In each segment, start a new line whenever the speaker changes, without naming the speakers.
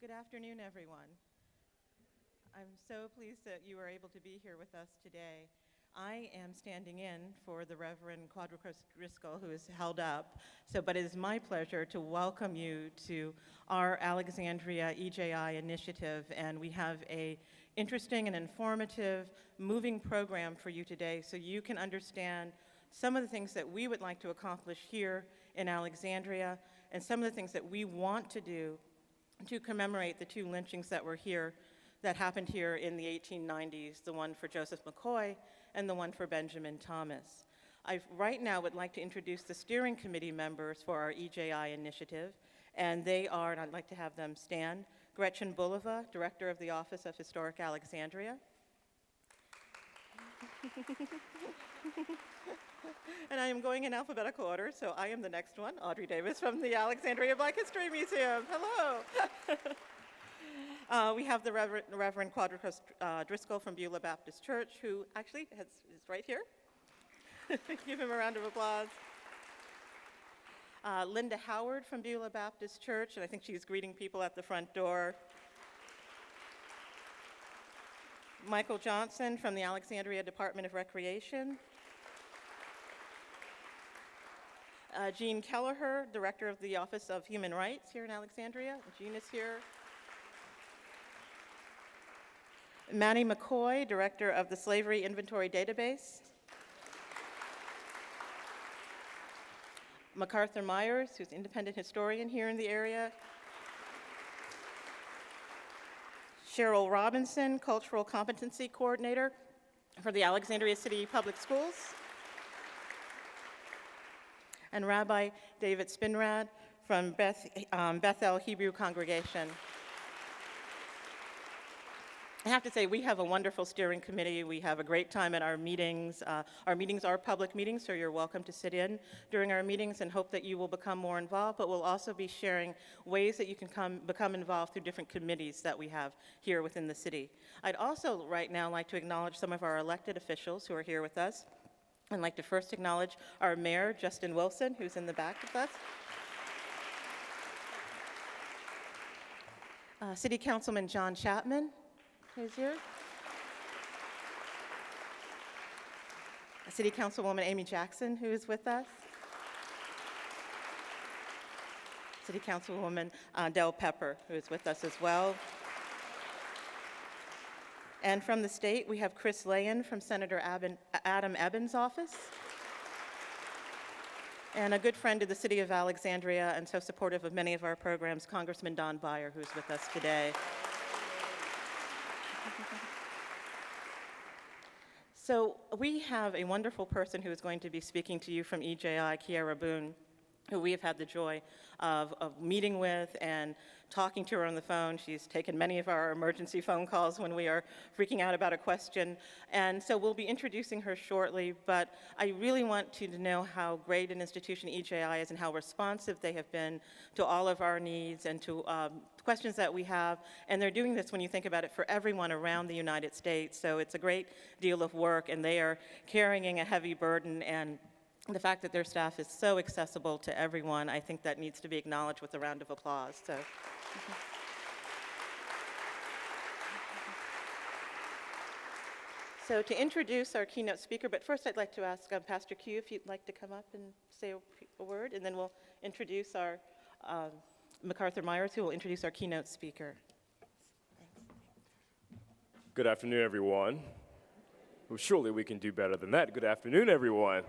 Good afternoon, everyone. I'm so pleased that you are able to be here with us today. I am standing in for the Reverend Quadricus Driscoll, who is held up. But it is my pleasure to welcome you to our Alexandria EJI initiative, and we have a interesting and informative, moving program for you today so you can understand some of the things that we would like to accomplish here in Alexandria and some of the things that we want to do to commemorate the two lynchings that happened here in the 1890s, the one for Joseph McCoy and the one for Benjamin Thomas. I right now would like to introduce the steering committee members for our EJI initiative, and they are, and I'd like to have them stand, Gretchen Bulova, Director of the Office of Historic Alexandria. And I am going in alphabetical order, so I am the next one, Audrey Davis from the Alexandria Black History Museum. Hello. We have the Reverend Quadricus Driscoll from Beulah Baptist Church, who actually is right here. Give him a round of applause. Linda Howard from Beulah Baptist Church, and I think she's greeting people at the front door. Michael Johnson from the Alexandria Department of Recreation. Jean Kelleher, Director of the Office of Human Rights here in Alexandria. Jean is here. Manny McCoy, Director of the Slavery Inventory Database. MacArthur Myers, who's an independent historian here in the area. Cheryl Robinson, Cultural Competency Coordinator for the Alexandria City Public Schools. And Rabbi David Spinrad from Bethel Hebrew Congregation. I have to say, we have a wonderful steering committee. We have a great time at our meetings. Our meetings are public meetings, so you're welcome to sit in during our meetings and hope that you will become more involved, but we'll also be sharing ways that you can become involved through different committees that we have here within the city. I'd also right now like to acknowledge some of our elected officials who are here with us. I'd like to first acknowledge our mayor, Justin Wilson, who's in the back with us. City Councilman John Chapman, who's here. City Councilwoman Amy Jackson, who is with us. City Councilwoman Del Pepper, who is with us as well. And from the state, we have Chris Layen from Senator Adam Ebbins' office. And a good friend of the City of Alexandria and so supportive of many of our programs, Congressman Don Beyer, who's with us today. So we have a wonderful person who is going to be speaking to you from EJI, Kiara Boone, who we have had the joy of meeting with and talking to her on the phone. She's taken many of our emergency phone calls when we are freaking out about a question. And so we'll be introducing her shortly, but I really want you to know how great an institution EJI is and how responsive they have been to all of our needs and to questions that we have. And they're doing this, when you think about it, for everyone around the United States. So it's a great deal of work, and they are carrying a heavy burden, and the fact that their staff is so accessible to everyone, I think that needs to be acknowledged with a round of applause. So to introduce our keynote speaker, but first I'd like to ask Pastor Q if you'd like to come up and say a word, and then we'll introduce our MacArthur Myers, who will introduce our keynote speaker.
Good afternoon, everyone. Well, surely we can do better than that. Good afternoon, everyone.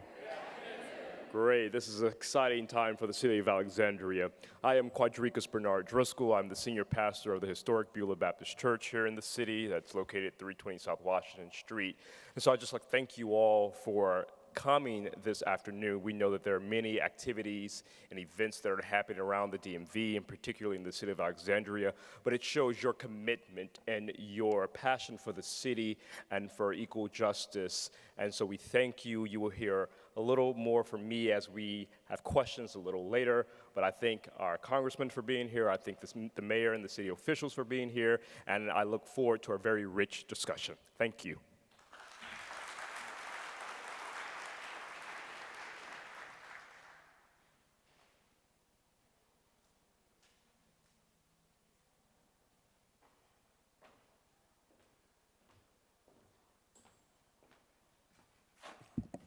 Great. This is an exciting time for the City of Alexandria. I am Quadricus Bernard Driscoll. I'm the senior pastor of the historic Beulah Baptist Church here in the city that's located at 320 South Washington Street. And so I'd just like to thank you all for coming this afternoon. We know that there are many activities and events that are happening around the DMV, and particularly in the City of Alexandria, but it shows your commitment and your passion for the city and for equal justice. And so we thank you. You will hear a little more from me as we have questions a little later, but I thank our congressman for being here. I thank the mayor and the city officials for being here, and I look forward to a very rich discussion. Thank you.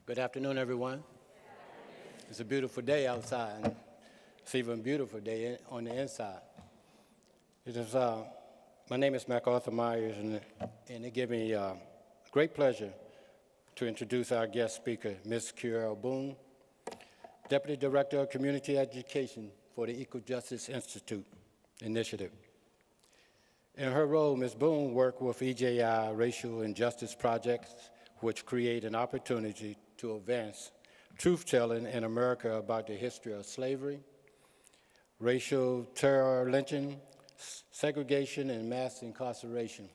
Good afternoon, everyone. It's a beautiful day outside, and it's even a beautiful day on the inside. My name is MacArthur Myers, and it gives me great pleasure to introduce our guest speaker, Ms. Kiera Boone, Deputy Director of Community Education for the Equal Justice Initiative. In her role, Ms. Boone worked with EJI racial injustice projects, which create an opportunity to advance truth-telling in America about the history of slavery, racial terror, lynching, segregation, and mass incarceration.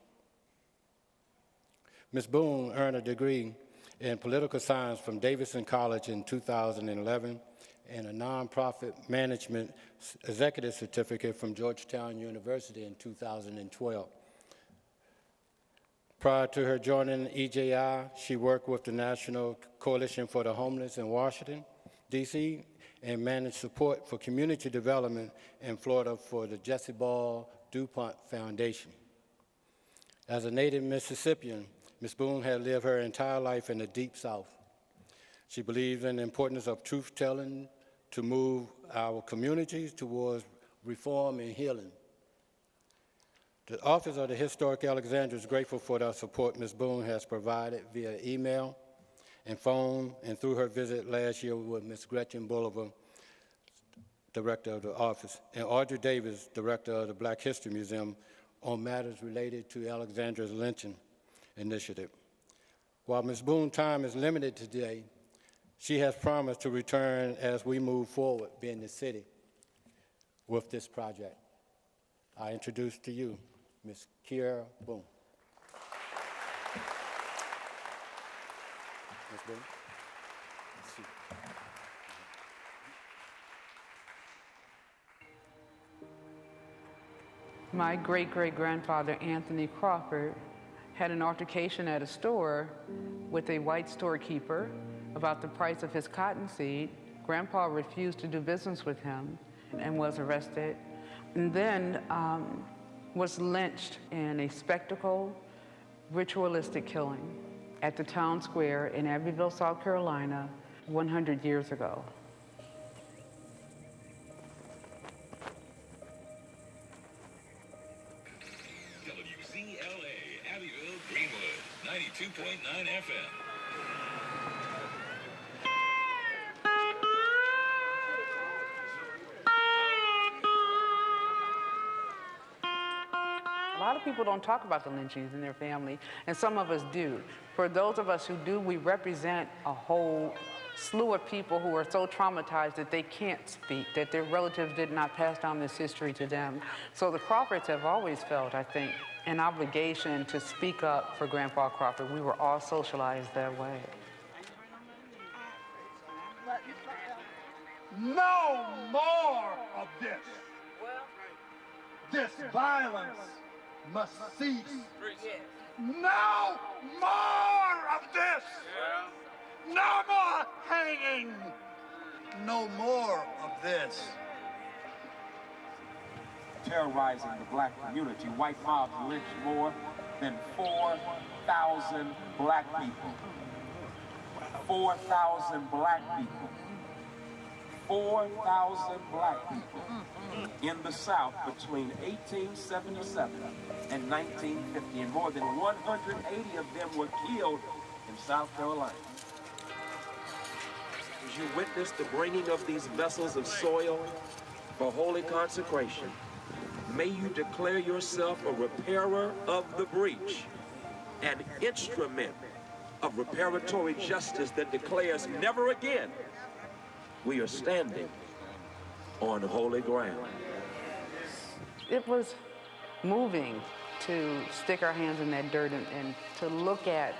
Ms. Boone earned a degree in political science from Davidson College in 2011 and a nonprofit management executive certificate from Georgetown University in 2012. Prior to her joining EJI, she worked with the National Coalition for the Homeless in Washington, D.C., and managed support for community development in Florida for the Jesse Ball DuPont Foundation. As a native Mississippian, Ms. Boone had lived her entire life in the Deep South. She believes in the importance of truth-telling to move our communities towards reform and healing. The Office of the Historic Alexandria is grateful for the support Ms. Boone has provided via email and phone, and through her visit last year with Ms. Gretchen Bolivar, Director of the office, and Audrey Davis, Director of the Black History Museum, on matters related to Alexandria's lynching initiative. While Ms. Boone's time is limited today, she has promised to return as we move forward, being the city, with this project. I introduce to you Ms. Kiera Boone. Ms. Boone.
My great-great-grandfather, Anthony Crawford, had an altercation at a store with a white storekeeper about the price of his cottonseed. Grandpa refused to do business with him and was arrested, and then was lynched in a spectacle, ritualistic killing at the town square in Abbeville, South Carolina, 100 years ago.
WZLA, Abbeville, Greenwood, 92.9 FM.
A lot of people don't talk about the lynchings in their family, and some of us do. For those of us who do, we represent a whole slew of people who are so traumatized that they can't speak, that their relatives did not pass down this history to them. So the Crawfords have always felt, I think, an obligation to speak up for Grandpa Crawford. We were all socialized that way.
No more of this. This violence must cease. No more of this. No more hanging. No more of this.
Terrorizing the black community, white mobs lynched more than 4,000 black people. 4,000 black people. 4,000 black people in the South between 1877 and 1950, and more than 180 of them were killed in South Carolina. As you witness the bringing of these vessels of soil for holy consecration, may you declare yourself a repairer of the breach, an instrument of reparatory justice that declares never again we are standing on holy ground.
It was moving to stick our hands in that dirt and to look at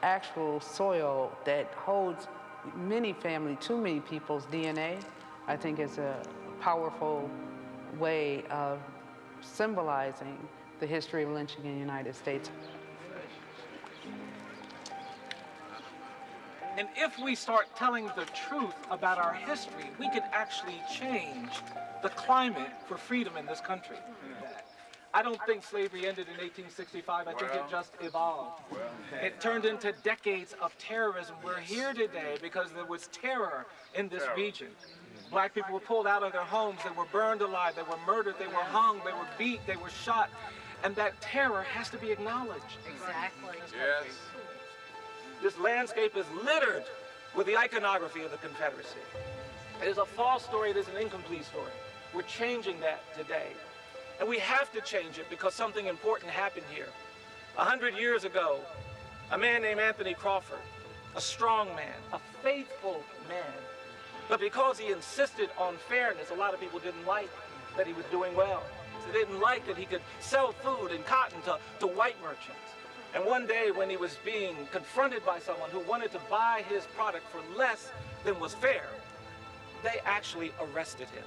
actual soil that holds too many people's DNA. I think is a powerful way of symbolizing the history of lynching in the United States.
And if we start telling the truth about our history, we can actually change the climate for freedom in this country. I don't think slavery ended in 1865. I think it just evolved. It turned into decades of terrorism. We're here today because there was terror in this region. Black people were pulled out of their homes. They were burned alive. They were murdered. They were hung. They were beat. They were shot. And that terror has to be acknowledged.
Exactly.
Yes.
This landscape is littered with the iconography of the Confederacy. It is a false story. It is an incomplete story. We're changing that today. And we have to change it because something important happened here. 100 years ago, a man named Anthony Crawford, a strong man, a faithful man, but because he insisted on fairness, a lot of people didn't like that he was doing well. They didn't like that he could sell food and cotton to white merchants. And one day when he was being confronted by someone who wanted to buy his product for less than was fair, they actually arrested him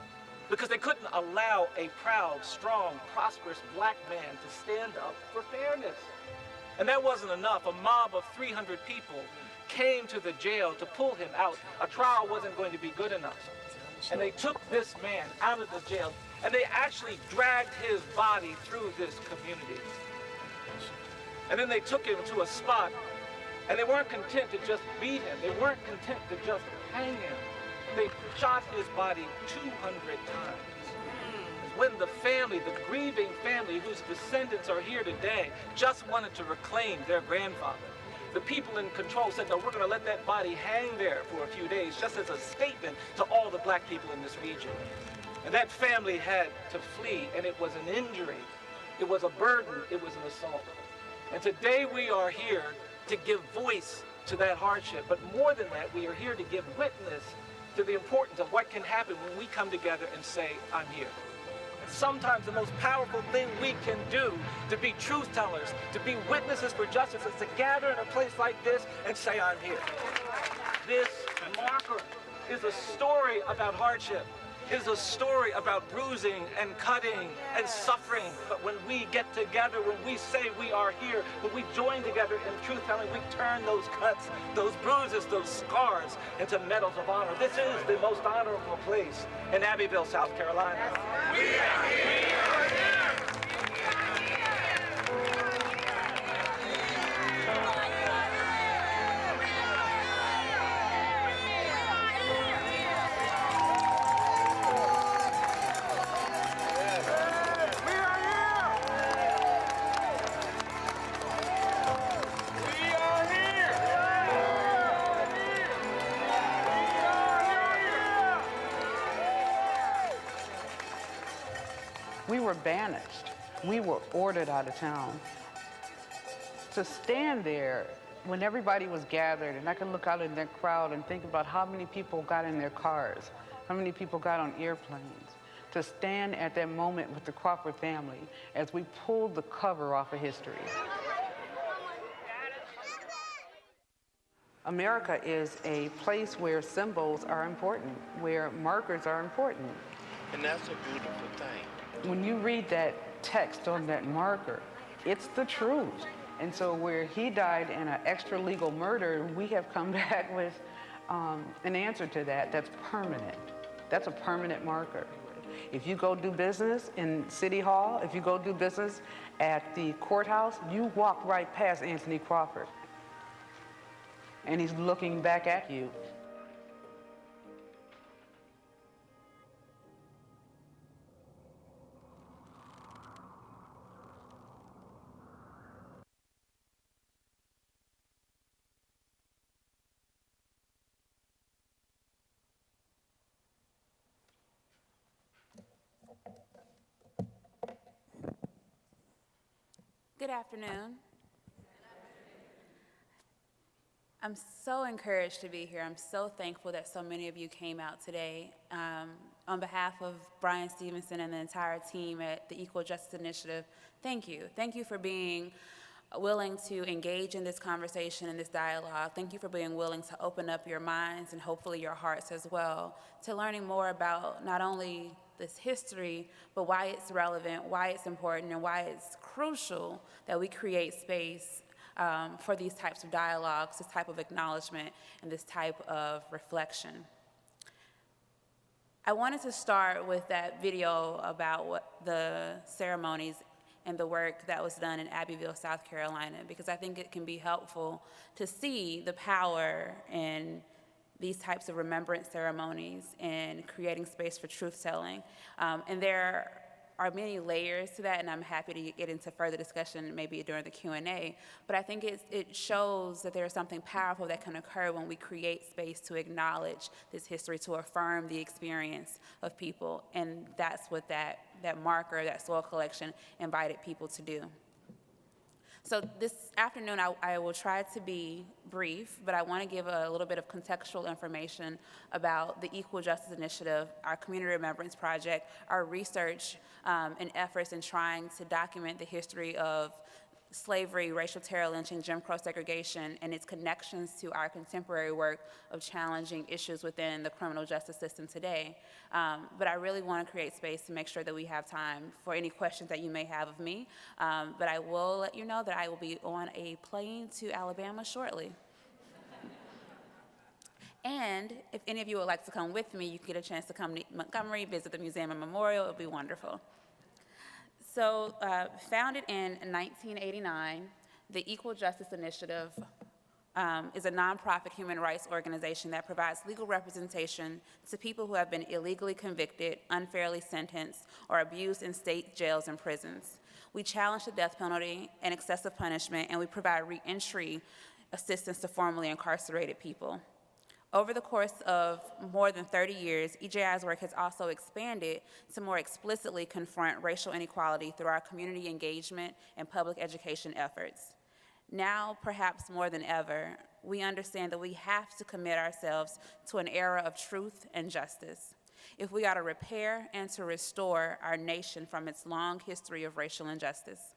because they couldn't allow a proud, strong, prosperous black man to stand up for fairness. And that wasn't enough. A mob of 300 people came to the jail to pull him out. A trial wasn't going to be good enough. And they took this man out of the jail, and they actually dragged his body through this community. And then they took him to a spot, and they weren't content to just beat him. They weren't content to just hang him. They shot his body 200 times. When the family, the grieving family whose descendants are here today, just wanted to reclaim their grandfather, the people in control said, no, we're going to let that body hang there for a few days, just as a statement to all the black people in this region. And that family had to flee, and it was an injury. It was a burden. It was an assault. And today we are here to give voice to that hardship. But more than that, we are here to give witness to the importance of what can happen when we come together and say, I'm here. And sometimes the most powerful thing we can do to be truth tellers, to be witnesses for justice, is to gather in a place like this and say, I'm here. This marker is a story about hardship. It is a story about bruising and cutting and suffering. But when we get together, when we say we are here, when we join together in truth-telling, we turn those cuts, those bruises, those scars into medals of honor. This is the most honorable place in Abbeville, South Carolina. We are here!
We were banished. We were ordered out of town. To stand there when everybody was gathered, and I could look out in that crowd and think about how many people got in their cars, how many people got on airplanes, to stand at that moment with the Crawford family as we pulled the cover off of history. America is a place where symbols are important, where markers are important.
And that's a beautiful thing.
When you read that text on that marker, it's the truth. And so where he died in an extra-legal murder, we have come back with an answer to that that's permanent. That's a permanent marker. If you go do business in City Hall, if you go do business at the courthouse, you walk right past Anthony Crawford. And he's looking back at you.
Good afternoon. I'm so encouraged to be here. I'm so thankful that so many of you came out today. On behalf of Brian Stevenson and the entire team at the Equal Justice Initiative, thank you. Thank you for being willing to engage in this conversation and this dialogue. Thank you for being willing to open up your minds and hopefully your hearts as well to learning more about not only this history, but why it's relevant, why it's important, and why it's crucial that we create space for these types of dialogues, this type of acknowledgement, and this type of reflection. I wanted to start with that video about what the ceremonies and the work that was done in Abbeville, South Carolina, because I think it can be helpful to see the power in these types of remembrance ceremonies and creating space for truth-telling. And there are many layers to that, and I'm happy to get into further discussion maybe during the Q&A, but I think it shows that there's something powerful that can occur when we create space to acknowledge this history, to affirm the experience of people, and that's what that marker, that soil collection invited people to do. So this afternoon, I will try to be brief, but I want to give a little bit of contextual information about the Equal Justice Initiative, our Community Remembrance Project, our research and efforts in trying to document the history of slavery, racial terror, lynching, Jim Crow segregation, and its connections to our contemporary work of challenging issues within the criminal justice system today. But I really want to create space to make sure that we have time for any questions that you may have of me. But I will let you know that I will be on a plane to Alabama shortly. And if any of you would like to come with me, you can get a chance to come to Montgomery, visit the museum and memorial. It would be wonderful. So, founded in 1989, the Equal Justice Initiative is a nonprofit human rights organization that provides legal representation to people who have been illegally convicted, unfairly sentenced, or abused in state jails and prisons. We challenge the death penalty and excessive punishment, and we provide reentry assistance to formerly incarcerated people. Over the course of more than 30 years, EJI's work has also expanded to more explicitly confront racial inequality through our community engagement and public education efforts. Now, perhaps more than ever, we understand that we have to commit ourselves to an era of truth and justice if we are to repair and to restore our nation from its long history of racial injustice.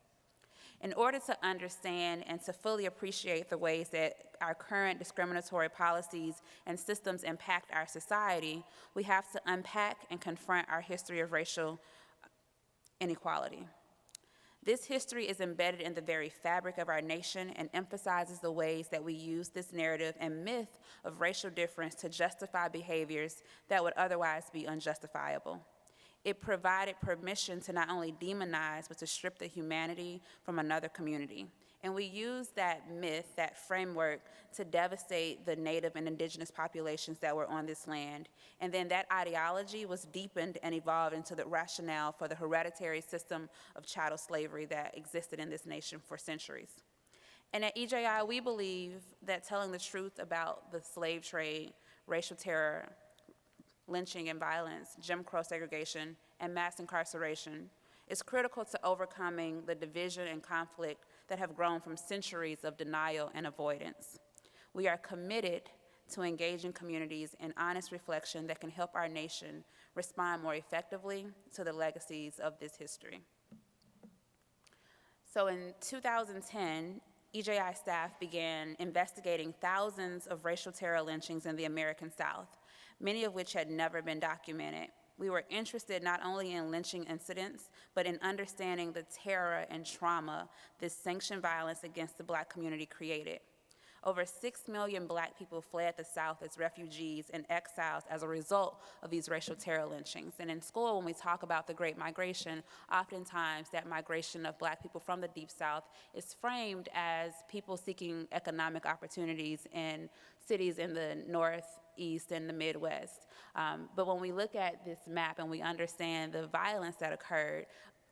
In order to understand and to fully appreciate the ways that our current discriminatory policies and systems impact our society, we have to unpack and confront our history of racial inequality. This history is embedded in the very fabric of our nation and emphasizes the ways that we use this narrative and myth of racial difference to justify behaviors that would otherwise be unjustifiable. It provided permission to not only demonize, but to strip the humanity from another community. And we use that myth, that framework, to devastate the Native and indigenous populations that were on this land. And then that ideology was deepened and evolved into the rationale for the hereditary system of chattel slavery that existed in this nation for centuries. And at EJI, we believe that telling the truth about the slave trade, racial terror, lynching and violence, Jim Crow segregation, and mass incarceration is critical to overcoming the division and conflict that have grown from centuries of denial and avoidance. We are committed to engaging communities in honest reflection that can help our nation respond more effectively to the legacies of this history. So in 2010, EJI staff began investigating thousands of racial terror lynchings in the American South, many of which had never been documented. We were interested not only in lynching incidents, but in understanding the terror and trauma this sanctioned violence against the Black community created. Over 6 million Black people fled the South as refugees and exiles as a result of these racial terror lynchings. And in school, when we talk about the Great Migration, oftentimes that migration of Black people from the Deep South is framed as people seeking economic opportunities in cities in the Northeast and the Midwest. But when we look at this map and we understand the violence that occurred,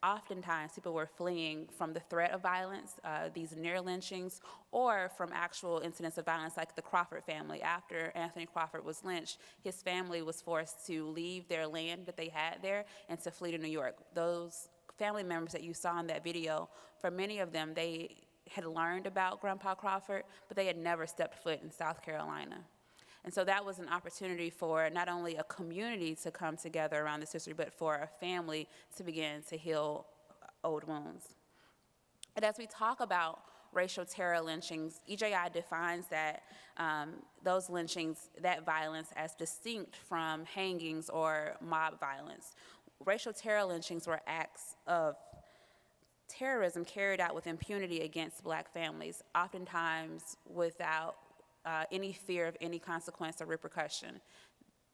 oftentimes people were fleeing from the threat of violence, these near lynchings, or from actual incidents of violence like the Crawford family. After Anthony Crawford was lynched, his family was forced to leave their land that they had there and to flee to New York. Those family members that you saw in that video, for many of them, they had learned about Grandpa Crawford, but they had never stepped foot in South Carolina. And so that was an opportunity for not only a community to come together around this history, but for a family to begin to heal old wounds. And as we talk about racial terror lynchings, EJI defines that those lynchings, that violence, as distinct from hangings or mob violence. Racial terror lynchings were acts of terrorism carried out with impunity against Black families, oftentimes without any fear of any consequence or repercussion.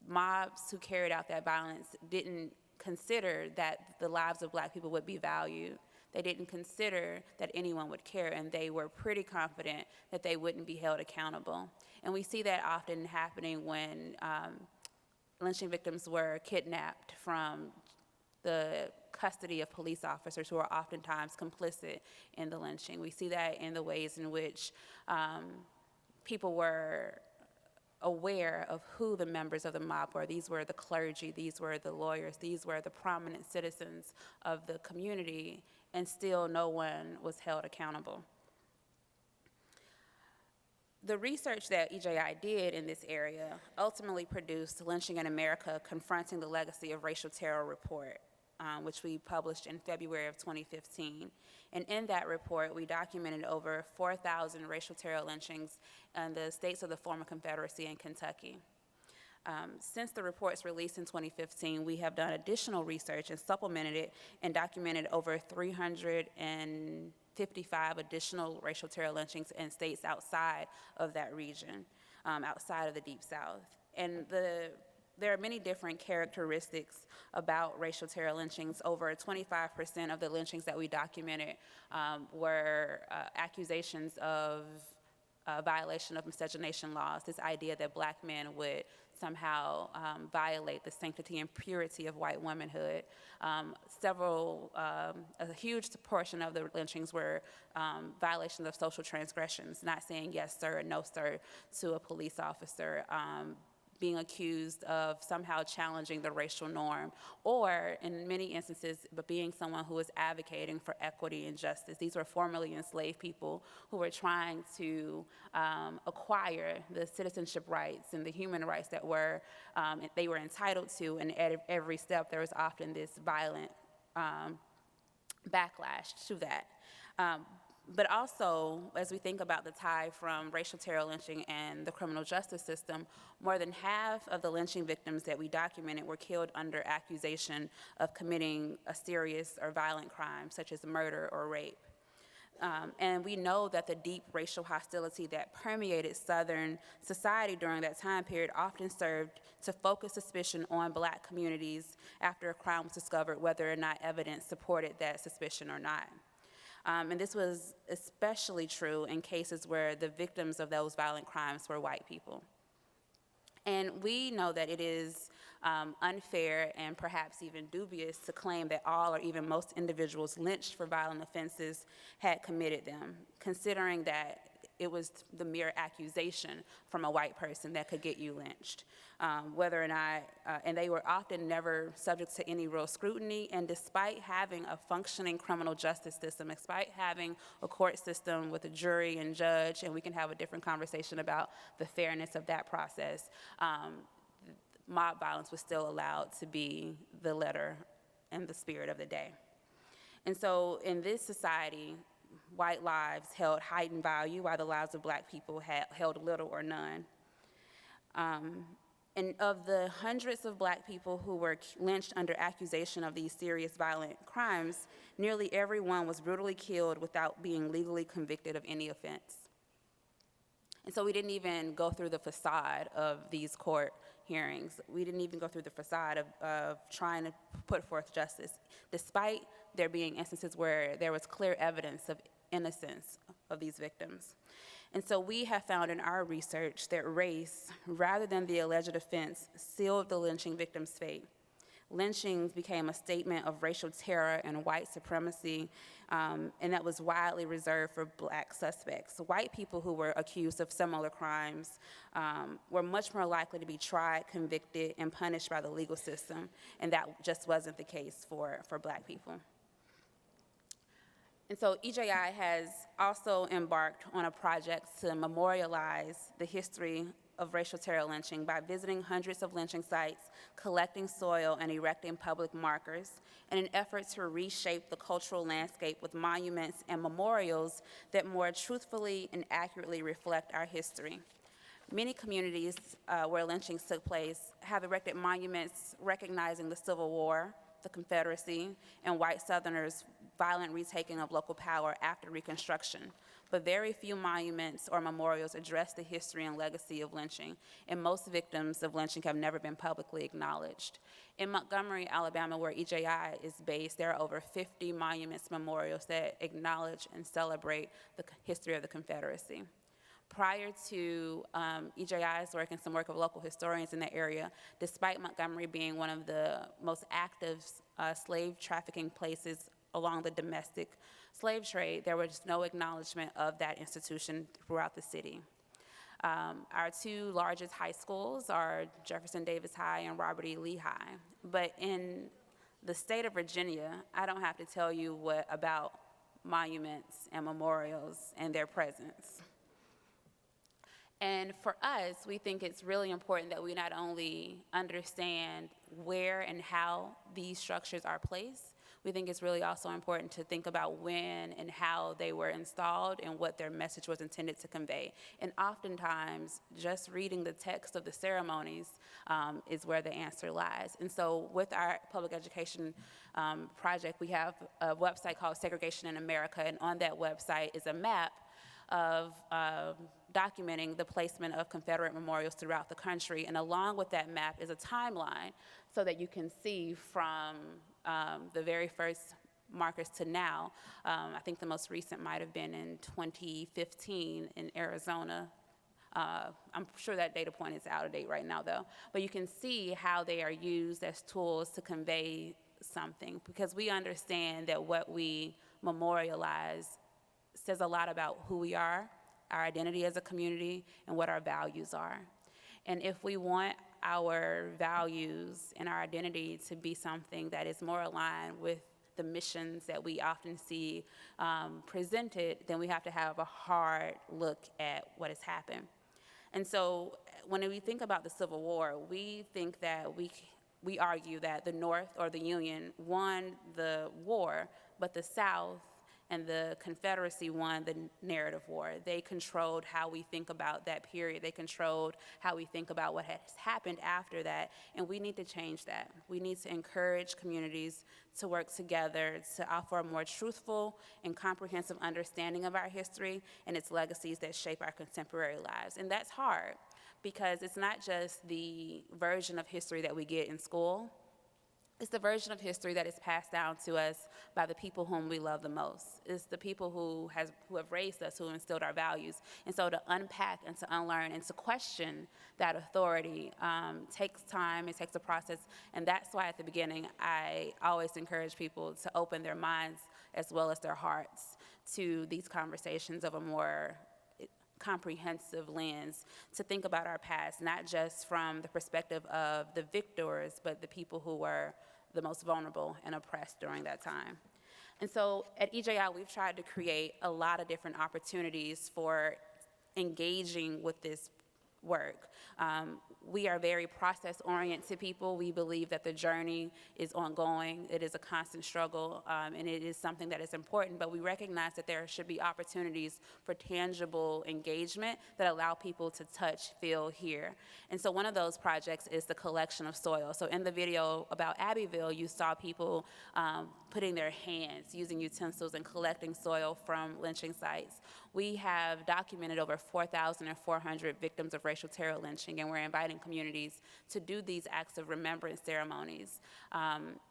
Mobs who carried out that violence didn't consider that the lives of Black people would be valued, They didn't consider that anyone would care, and they were pretty confident that they wouldn't be held accountable. And we see that often happening when lynching victims were kidnapped from the custody of police officers who are oftentimes complicit in the lynching. We see that in the ways in which people were aware of who the members of the mob were. These were the clergy, these were the lawyers, these were the prominent citizens of the community, and still no one was held accountable. The research that EJI did in this area ultimately produced Lynching in America, Confronting the Legacy of Racial Terror report, which we published in February of 2015. And in that report, we documented over 4,000 racial terror lynchings in the states of the former Confederacy and Kentucky. Since the report's release in 2015, we have done additional research and supplemented it and documented over 355 additional racial terror lynchings in states outside of that region, outside of the Deep South. And there are many different characteristics about racial terror lynchings. Over 25% of the lynchings that we documented were accusations of violation of miscegenation laws, this idea that black men would somehow violate the sanctity and purity of white womanhood. A huge portion of the lynchings were violations of social transgressions, not saying yes sir or no sir to a police officer, being accused of somehow challenging the racial norm, or in many instances, but being someone who was advocating for equity and justice. These were formerly enslaved people who were trying to acquire the citizenship rights and the human rights that they were entitled to, and at every step there was often this violent backlash to that. But also, as we think about the tie from racial terror lynching and the criminal justice system, more than half of the lynching victims that we documented were killed under accusation of committing a serious or violent crime, such as murder or rape. And we know that the deep racial hostility that permeated Southern society during that time period often served to focus suspicion on black communities after a crime was discovered, whether or not evidence supported that suspicion or not. And this was especially true in cases where the victims of those violent crimes were white people. And we know that it is unfair and perhaps even dubious to claim that all or even most individuals lynched for violent offenses had committed them, considering that it was the mere accusation from a white person that could get you lynched. Whether or not, and they were often never subject to any real scrutiny, and despite having a functioning criminal justice system, despite having a court system with a jury and judge, and we can have a different conversation about the fairness of that process, mob violence was still allowed to be the letter and the spirit of the day. And so in this society, white lives held heightened value while the lives of black people held little or none. And of the hundreds of black people who were lynched under accusation of these serious violent crimes, nearly everyone was brutally killed without being legally convicted of any offense. And so we didn't even go through the facade of these court hearings. We didn't even go through the facade of trying to put forth justice, despite there being instances where there was clear evidence of innocence of these victims. And so we have found in our research that race, rather than the alleged offense, sealed the lynching victim's fate. Lynchings became a statement of racial terror and white supremacy, and that was widely reserved for black suspects. White people who were accused of similar crimes were much more likely to be tried, convicted, and punished by the legal system, and that just wasn't the case for black people. And so EJI has also embarked on a project to memorialize the history of racial terror lynching by visiting hundreds of lynching sites, collecting soil, and erecting public markers in an effort to reshape the cultural landscape with monuments and memorials that more truthfully and accurately reflect our history. Many communities where lynchings took place have erected monuments recognizing the Civil War, the Confederacy, and white Southerners violent retaking of local power after Reconstruction. But very few monuments or memorials address the history and legacy of lynching, and most victims of lynching have never been publicly acknowledged. In Montgomery, Alabama, where EJI is based, there are over 50 monuments, memorials that acknowledge and celebrate the history of the Confederacy. Prior to EJI's work and some work of local historians in the area, despite Montgomery being one of the most active slave trafficking places along the domestic slave trade, there was no acknowledgement of that institution throughout the city. Our two largest high schools are Jefferson Davis High and Robert E. Lee High. But in the state of Virginia, I don't have to tell you what about monuments and memorials and their presence. And for us, we think it's really important that we not only understand where and how these structures are placed, we think it's really also important to think about when and how they were installed and what their message was intended to convey. And oftentimes, just reading the text of the ceremonies is where the answer lies. And so with our public education project, we have a website called Segregation in America, and on that website is a map of documenting the placement of Confederate memorials throughout the country. And along with that map is a timeline so that you can see from the very first markers to now. I think the most recent might have been in 2015 in Arizona. I'm sure that data point is out of date right now, though. But you can see how they are used as tools to convey something, because we understand that what we memorialize says a lot about who we are, our identity as a community, and what our values are. And if we want our values and our identity to be something that is more aligned with the missions that we often see presented, then we have to have a hard look at what has happened. And so when we think about the Civil War, we think that we argue that the North or the Union won the war, but the South and the Confederacy won the narrative war. They controlled how we think about that period. They controlled how we think about what has happened after that, and we need to change that. We need to encourage communities to work together to offer a more truthful and comprehensive understanding of our history and its legacies that shape our contemporary lives. And that's hard, because it's not just the version of history that we get in school. It's the version of history that is passed down to us by the people whom we love the most. It's the people who have raised us, who instilled our values. And so to unpack and to unlearn and to question that authority takes time, it takes a process. And that's why at the beginning, I always encourage people to open their minds as well as their hearts to these conversations of a more comprehensive lens, to think about our past, not just from the perspective of the victors, but the people who were the most vulnerable and oppressed during that time. And so at EJI, we've tried to create a lot of different opportunities for engaging with this work. We are very process-oriented people. We believe that the journey is ongoing. It is a constant struggle, and it is something that is important, but we recognize that there should be opportunities for tangible engagement that allow people to touch, feel, hear. And so one of those projects is the collection of soil. So in the video about Abbeville, you saw people putting their hands, using utensils, and collecting soil from lynching sites. We have documented over 4,400 victims of racial terror lynching, and we're inviting communities to do these acts of remembrance ceremonies.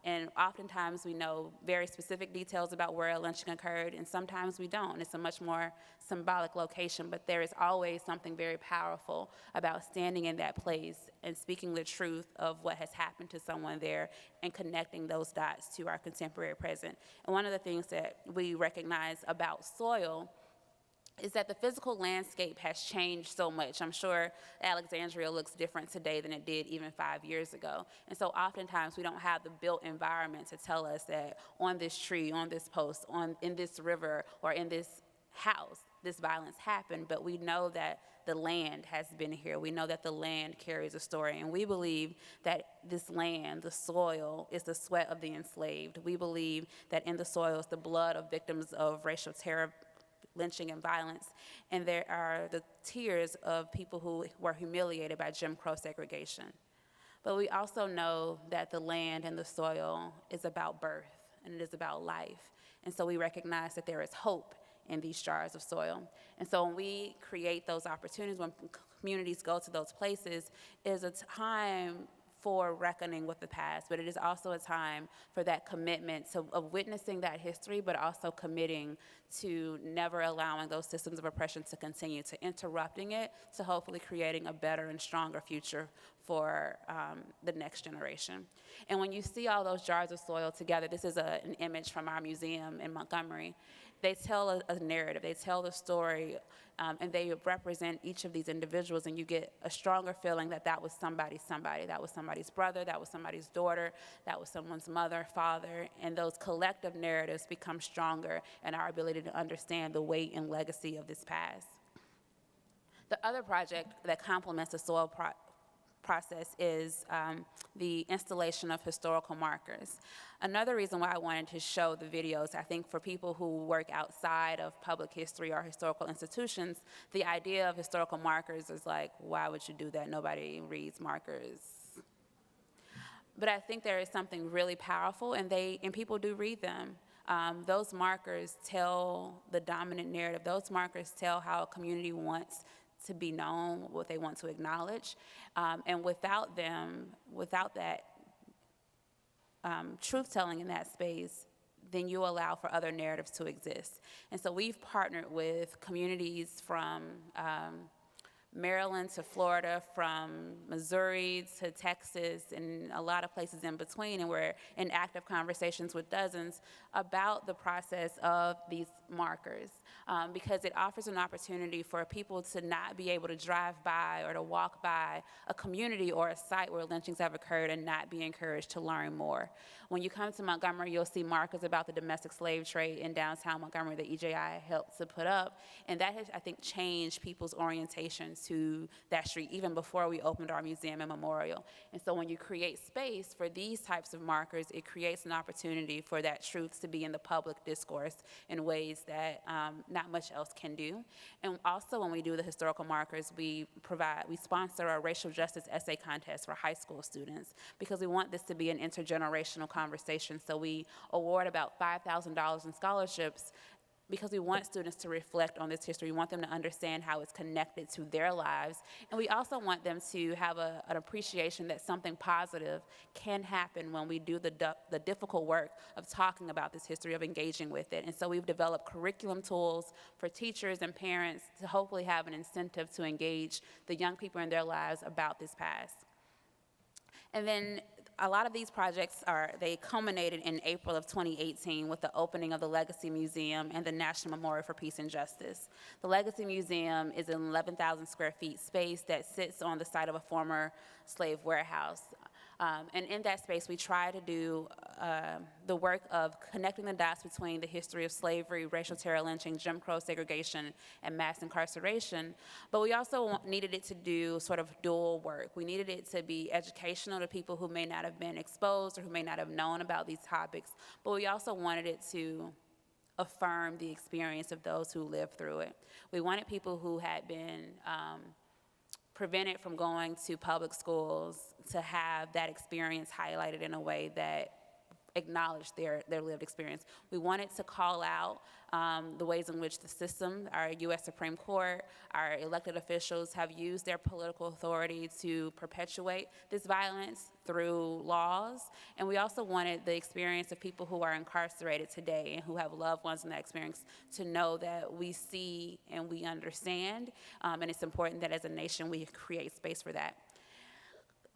And oftentimes we know very specific details about where a lynching occurred, and sometimes we don't. It's a much more symbolic location, but there is always something very powerful about standing in that place and speaking the truth of what has happened to someone there and connecting those dots to our contemporary present. And one of the things that we recognize about soil is that the physical landscape has changed so much. I'm sure Alexandria looks different today than it did even 5 years ago. And so oftentimes we don't have the built environment to tell us that on this tree, on this post, in this river, or in this house, this violence happened, but we know that the land has been here. We know that the land carries a story, and we believe that this land, the soil, is the sweat of the enslaved. We believe that in the soil is the blood of victims of racial terror, lynching, and violence, and there are the tears of people who were humiliated by Jim Crow segregation. But we also know that the land and the soil is about birth. and it is about life. And so we recognize that there is hope in these jars of soil. And so when we create those opportunities, when communities go to those places, it is a time for reckoning with the past, but it is also a time for that commitment of witnessing that history, but also committing to never allowing those systems of oppression to continue, to interrupting it, to hopefully creating a better and stronger future for the next generation. And when you see all those jars of soil together, this is an image from our museum in Montgomery. They tell a narrative, they tell the story, and they represent each of these individuals, and you get a stronger feeling that that was somebody, that was somebody's brother, that was somebody's daughter, that was someone's mother, father, and those collective narratives become stronger in our ability to understand the weight and legacy of this past. The other project that complements the soil process is the installation of historical markers. Another reason why I wanted to show the videos, I think for people who work outside of public history or historical institutions, the idea of historical markers is like, why would you do that? Nobody reads markers. But I think there is something really powerful, and people do read them. Those markers tell the dominant narrative. Those markers tell how a community wants to be known, what they want to acknowledge. And without them, without that truth-telling in that space, then you allow for other narratives to exist. And so we've partnered with communities from Maryland to Florida, from Missouri to Texas, and a lot of places in between, and we're in active conversations with dozens about the process of these markers, because it offers an opportunity for people to not be able to drive by or to walk by a community or a site where lynchings have occurred and not be encouraged to learn more. When you come to Montgomery, you'll see markers about the domestic slave trade in downtown Montgomery that EJI helped to put up, and that has, I think, changed people's orientation to that street even before we opened our museum and memorial. And so when you create space for these types of markers, it creates an opportunity for that truth to be in the public discourse in ways that not much else can do. And also when we do the historical markers, we sponsor a racial justice essay contest for high school students because we want this to be an intergenerational conversation. So we award about $5,000 in scholarships because we want students to reflect on this history. We want them to understand how it's connected to their lives. And we also want them to have an appreciation that something positive can happen when we do the difficult work of talking about this history, of engaging with it. And so we've developed curriculum tools for teachers and parents to hopefully have an incentive to engage the young people in their lives about this past. And then a lot of these projects they culminated in April of 2018 with the opening of the Legacy Museum and the National Memorial for Peace and Justice. The Legacy Museum is an 11,000 square feet space that sits on the site of a former slave warehouse. And in that space, we try to do the work of connecting the dots between the history of slavery, racial terror, lynching, Jim Crow segregation, and mass incarceration. But we also needed it to do sort of dual work. We needed it to be educational to people who may not have been exposed or who may not have known about these topics. But we also wanted it to affirm the experience of those who lived through it. We wanted people who had been prevented from going to public schools to have that experience highlighted in a way that acknowledged their lived experience. We wanted to call out the ways in which the system, our U.S. Supreme Court, our elected officials have used their political authority to perpetuate this violence through laws. And we also wanted the experience of people who are incarcerated today and who have loved ones in that experience to know that we see and we understand, and it's important that as a nation we create space for that.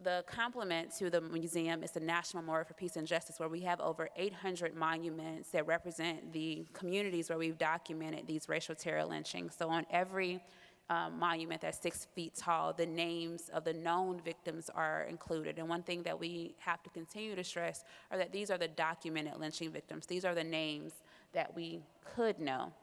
The complement to the museum is the National Memorial for Peace and Justice, where we have over 800 monuments that represent the communities where we've documented these racial terror lynchings. So on every monument that's 6 feet tall, the names of the known victims are included. And one thing that we have to continue to stress are that these are the documented lynching victims. These are the names that we could know.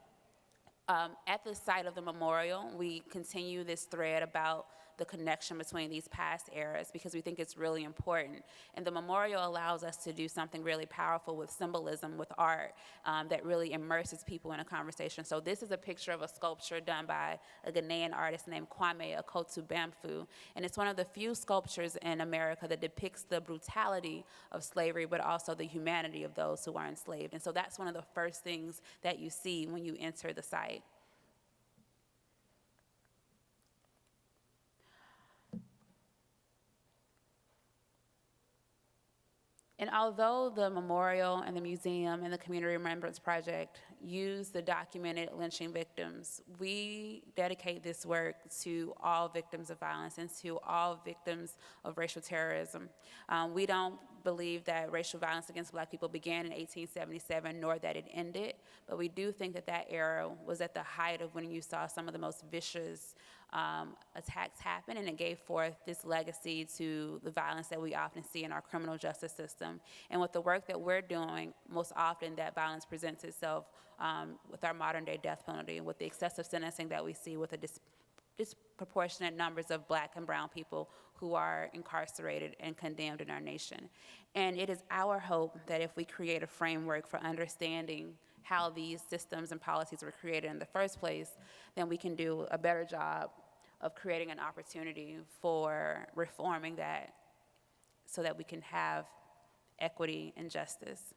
At the site of the memorial, we continue this thread about the connection between these past eras because we think it's really important. And the memorial allows us to do something really powerful with symbolism, with art, that really immerses people in a conversation. So this is a picture of a sculpture done by a Ghanaian artist named Kwame Akoto Bamfu. And it's one of the few sculptures in America that depicts the brutality of slavery, but also the humanity of those who are enslaved. And so that's one of the first things that you see when you enter the site. And although the memorial and the museum and the Community Remembrance Project use the documented lynching victims, we dedicate this work to all victims of violence and to all victims of racial terrorism. We don't believe that racial violence against Black people began in 1877, nor that it ended, but we do think that that era was at the height of when you saw some of the most vicious attacks happen, and it gave forth this legacy to the violence that we often see in our criminal justice system. And with the work that we're doing, most often that violence presents itself with our modern day death penalty, with the excessive sentencing that we see with the disproportionate numbers of Black and brown people who are incarcerated and condemned in our nation. And it is our hope that if we create a framework for understanding how these systems and policies were created in the first place, then we can do a better job of creating an opportunity for reforming that so that we can have equity and justice.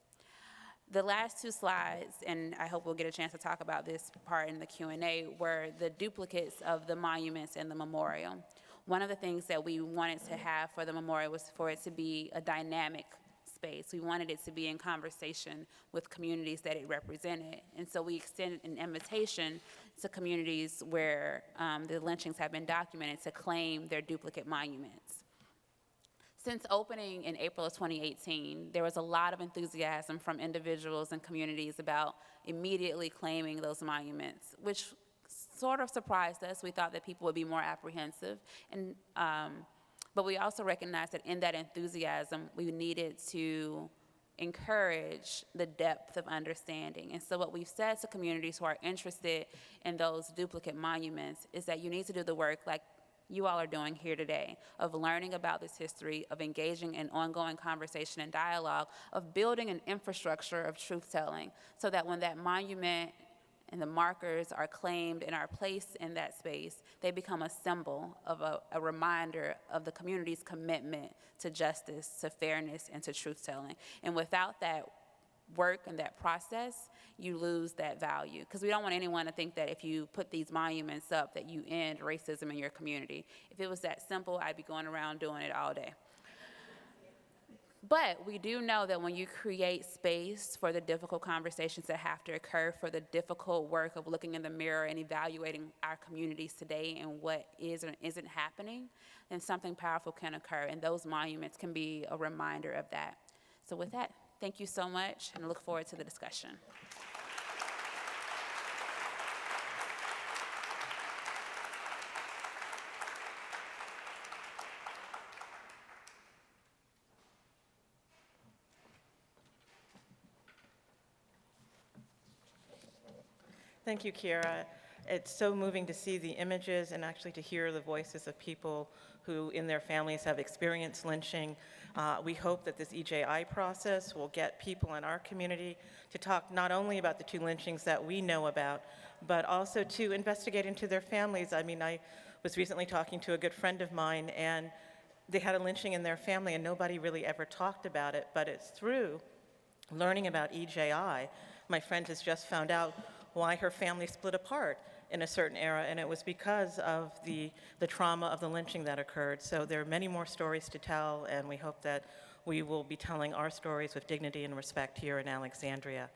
The last two slides, and I hope we'll get a chance to talk about this part in the Q&A, were the duplicates of the monuments and the memorial. One of the things that we wanted to have for the memorial was for it to be a dynamic space. We wanted it to be in conversation with communities that it represented. And so we extended an invitation to communities where the lynchings have been documented to claim their duplicate monuments. Since opening in April of 2018, there was a lot of enthusiasm from individuals and communities about immediately claiming those monuments, which sort of surprised us. We thought that people would be more apprehensive. But we also recognized that in that enthusiasm, we needed to encourage the depth of understanding. And so what we've said to communities who are interested in those duplicate monuments is that you need to do the work like you all are doing here today, of learning about this history, of engaging in ongoing conversation and dialogue, of building an infrastructure of truth-telling so that when that monument and the markers are claimed and are placed in that space, they become a symbol of a reminder of the community's commitment to justice, to fairness, and to truth-telling. And without that work and that process, you lose that value. Because we don't want anyone to think that if you put these monuments up that you end racism in your community. If it was that simple, I'd be going around doing it all day. But we do know that when you create space for the difficult conversations that have to occur, for the difficult work of looking in the mirror and evaluating our communities today and what is and isn't happening, then something powerful can occur, and those monuments can be a reminder of that. So with that, thank you so much, and I look forward to the discussion.
Thank you, Kiera. It's so moving to see the images and actually to hear the voices of people who in their families have experienced lynching. We hope that this EJI process will get people in our community to talk not only about the two lynchings that we know about, but also to investigate into their families. I mean, I was recently talking to a good friend of mine, and they had a lynching in their family, and nobody really ever talked about it, but it's through learning about EJI. My friend has just found out why her family split apart in a certain era, and it was because of the trauma of the lynching that occurred. So there are many more stories to tell, and we hope that we will be telling our stories with dignity and respect here in Alexandria.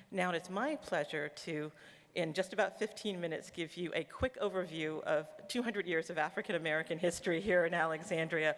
Now, it's my pleasure to, in just about 15 minutes, give you a quick overview of 200 years of African American history here in Alexandria.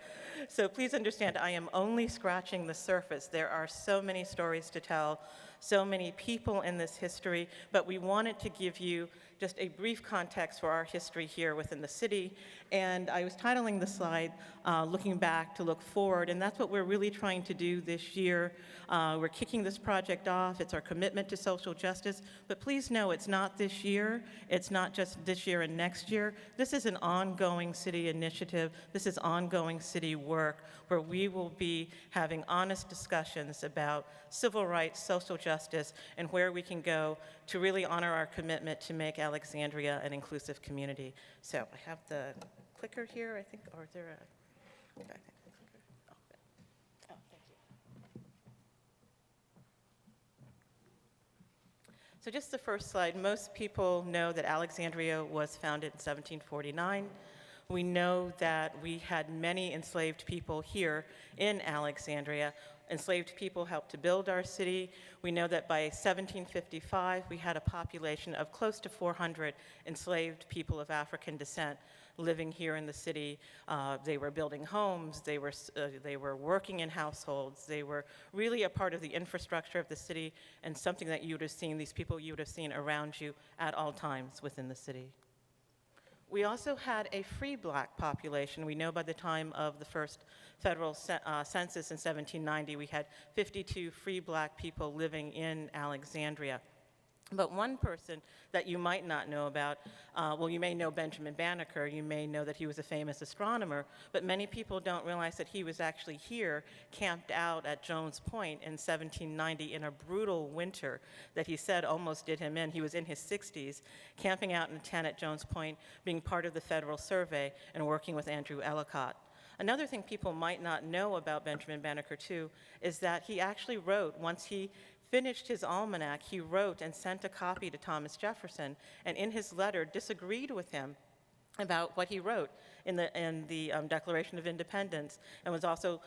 So please understand, I am only scratching the surface. There are so many stories to tell, so many people in this history, but we wanted to give you just a brief context for our history here within the city. And I was titling the slide, Looking Back to Look Forward, and that's what we're really trying to do this year. We're kicking this project off. It's our commitment to social justice, but please know it's not this year. It's not just this year and next year. This is an ongoing city initiative. This is ongoing city work where we will be having honest discussions about civil rights, social justice, and where we can go to really honor our commitment to make Alexandria an inclusive community. So I have the clicker here, I think, or is there a, okay, I think the clicker. Oh, good. Oh, thank you. So just the first slide, most people know that Alexandria was founded in 1749. We know that we had many enslaved people here in Alexandria. Enslaved people helped to build our city. We know that by 1755, we had a population of close to 400 enslaved people of African descent living here in the city. They were building homes, they were working in households, they were really a part of the infrastructure of the city and something that you would have seen, these people you would have seen around you at all times within the city. We also had a free black population. We know by the time of the first federal census in 1790, we had 52 free black people living in Alexandria. But one person that you might not know about, well, you may know Benjamin Banneker, you may know that he was a famous astronomer, but many people don't realize that he was actually here, camped out at Jones Point in 1790 in a brutal winter that he said almost did him in. He was in his 60s, camping out in a tent at Jones Point, being part of the Federal Survey and working with Andrew Ellicott. Another thing people might not know about Benjamin Banneker, too, is that he actually wrote, once he finished his almanac, he wrote and sent a copy to Thomas Jefferson, and in his letter disagreed with him about what he wrote in the Declaration of Independence, and was also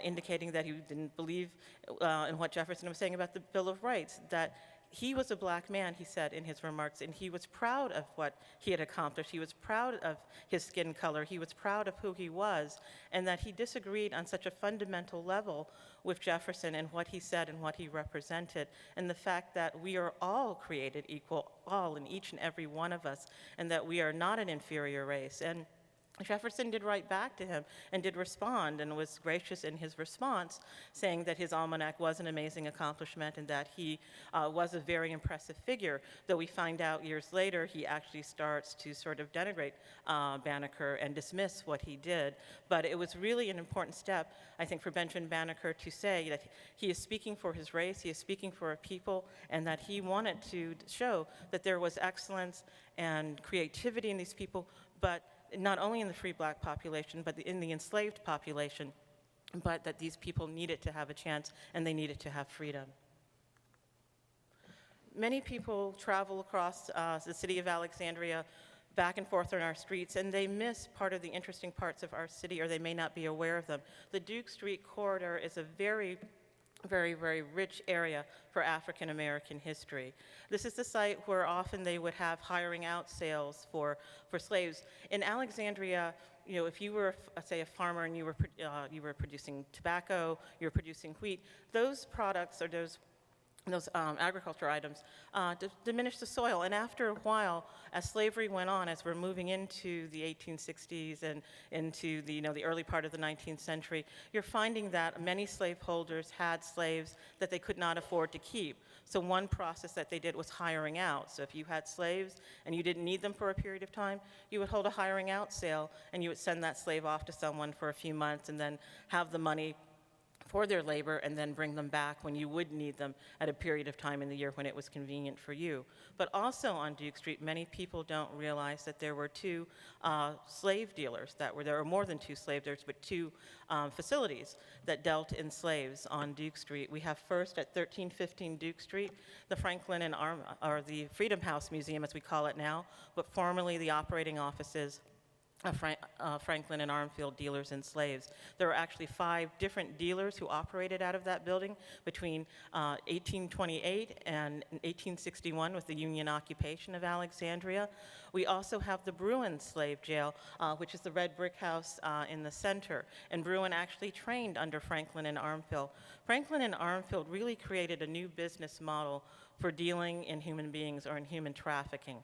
indicating that he didn't believe in what Jefferson was saying about the Bill of Rights, that he was a black man, he said in his remarks, and he was proud of what he had accomplished. He was proud of his skin color. He was proud of who he was, and that he disagreed on such a fundamental level with Jefferson and what he said and what he represented, and the fact that we are all created equal, all in each and every one of us, and that we are not an inferior race. And Jefferson did write back to him and did respond and was gracious in his response, saying that his almanac was an amazing accomplishment and that he was a very impressive figure, though we find out years later he actually starts to sort of denigrate Banneker and dismiss what he did. But it was really an important step, I think, for Benjamin Banneker to say that he is speaking for his race, he is speaking for a people, and that he wanted to show that there was excellence and creativity in these people, but not only in the free black population, but in the enslaved population, but that these people needed to have a chance and they needed to have freedom. Many people travel across the city of Alexandria back and forth on our streets, and they miss part of the interesting parts of our city, or they may not be aware of them. The Duke Street corridor is a very rich area for African American history. This is the site where often they would have hiring out sales for slaves. In Alexandria, you know, if you were, say, a farmer and you were producing tobacco, you were producing wheat, those products or those agriculture items diminish the soil. And after a while, as slavery went on, as we're moving into the 1860s and into the early part of the 19th century, you're finding that many slaveholders had slaves that they could not afford to keep. So one process that they did was hiring out. So if you had slaves and you didn't need them for a period of time, you would hold a hiring out sale and you would send that slave off to someone for a few months and then have the money for their labor and then bring them back when you would need them at a period of time in the year when it was convenient for you. But also on Duke Street, many people don't realize that there were two slave dealers there were more than two slave dealers, but two facilities that dealt in slaves on Duke Street. We have first at 1315 Duke Street, the Franklin and or the Freedom House Museum as we call it now, but formerly the operating offices Franklin and Armfield dealers and slaves. There were actually 5 different dealers who operated out of that building between 1828 and 1861 with the Union occupation of Alexandria. We also have the Bruin slave jail, which is the red brick house in the center. And Bruin actually trained under Franklin and Armfield. Franklin and Armfield really created a new business model for dealing in human beings or in human trafficking.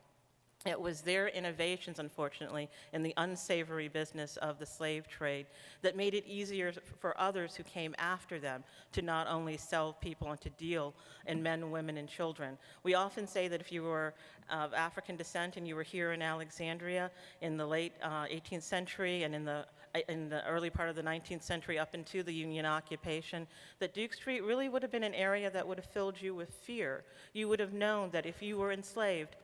It was their innovations, unfortunately, in the unsavory business of the slave trade that made it easier for others who came after them to not only sell people and to deal in men, women, and children. We often say that if you were of African descent and you were here in Alexandria in the late 18th century and in the early part of the 19th century up into the Union occupation, that Duke Street really would have been an area that would have filled you with fear. You would have known that if you were enslaved,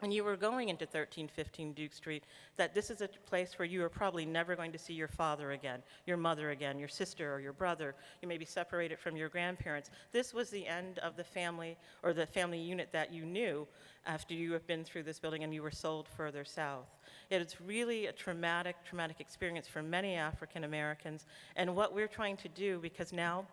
and you were going into 1315 Duke Street, that this is a place where you are probably never going to see your father again, your mother again, your sister or your brother. You may be separated from your grandparents. This was the end of the family or the family unit that you knew after you have been through this building and you were sold further south. It's really a traumatic experience for many African Americans. And what we're trying to do, because now,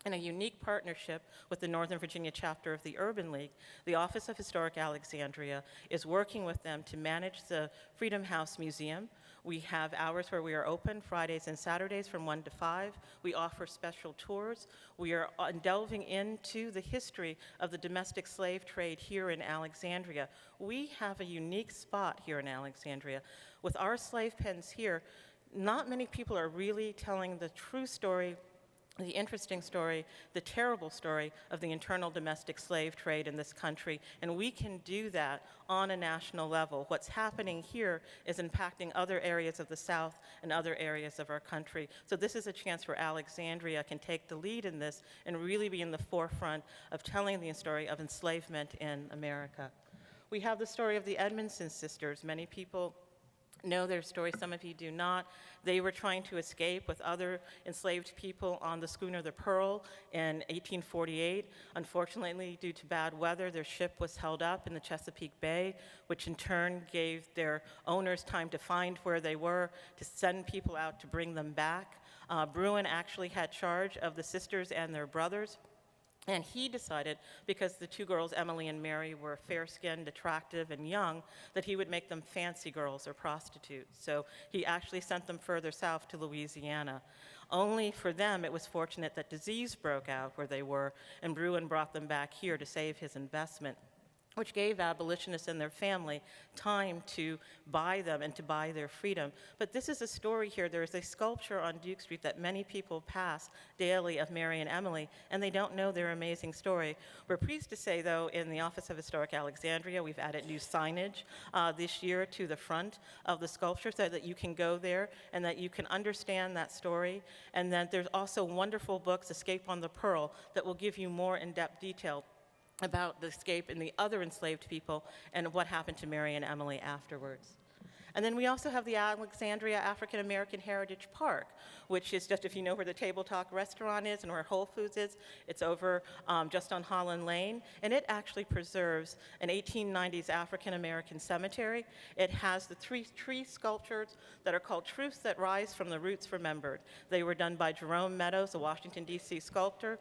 in a unique partnership with the Northern Virginia chapter of the Urban League, the Office of Historic Alexandria is working with them to manage the Freedom House Museum. We have hours where we are open Fridays and Saturdays from 1 to 5. We offer special tours. We are delving into the history of the domestic slave trade here in Alexandria. We have a unique spot here in Alexandria. With our slave pens here, not many people are really telling the true story, the interesting story, the terrible story of the internal domestic slave trade in this country, and we can do that on a national level. What's happening here is impacting other areas of the South and other areas of our country. So this is a chance where Alexandria can take the lead in this and really be in the forefront of telling the story of enslavement in America. We have the story of the Edmondson sisters. Many people know their story, some of you do not. They were trying to escape with other enslaved people on the schooner the Pearl in 1848. Unfortunately, due to bad weather, their ship was held up in the Chesapeake Bay, which in turn gave their owners time to find where they were, to send people out to bring them back. Bruin actually had charge of the sisters and their brothers. And he decided, because the 2 girls, Emily and Mary, were fair-skinned, attractive, and young, that he would make them fancy girls or prostitutes. So he actually sent them further south to Louisiana. Only for them, it was fortunate that disease broke out where they were, and Bruin brought them back here to save his investment, which gave abolitionists and their family time to buy them and to buy their freedom. But this is a story here. There is a sculpture on Duke Street that many people pass daily of Mary and Emily, and they don't know their amazing story. We're pleased to say, though, in the Office of Historic Alexandria, we've added new signage this year to the front of the sculpture so that you can go there and that you can understand that story. And then there's also wonderful books, Escape on the Pearl, that will give you more in-depth detail about the escape and the other enslaved people and what happened to Mary and Emily afterwards. And then we also have the Alexandria African American Heritage Park, which is just, if you know where the Table Talk restaurant is and where Whole Foods is, it's over just on Holland Lane, and it actually preserves an 1890s African American cemetery. It has the 3 tree sculptures that are called Truths That Rise from the Roots Remembered. They were done by Jerome Meadows, a Washington, D.C. sculptor.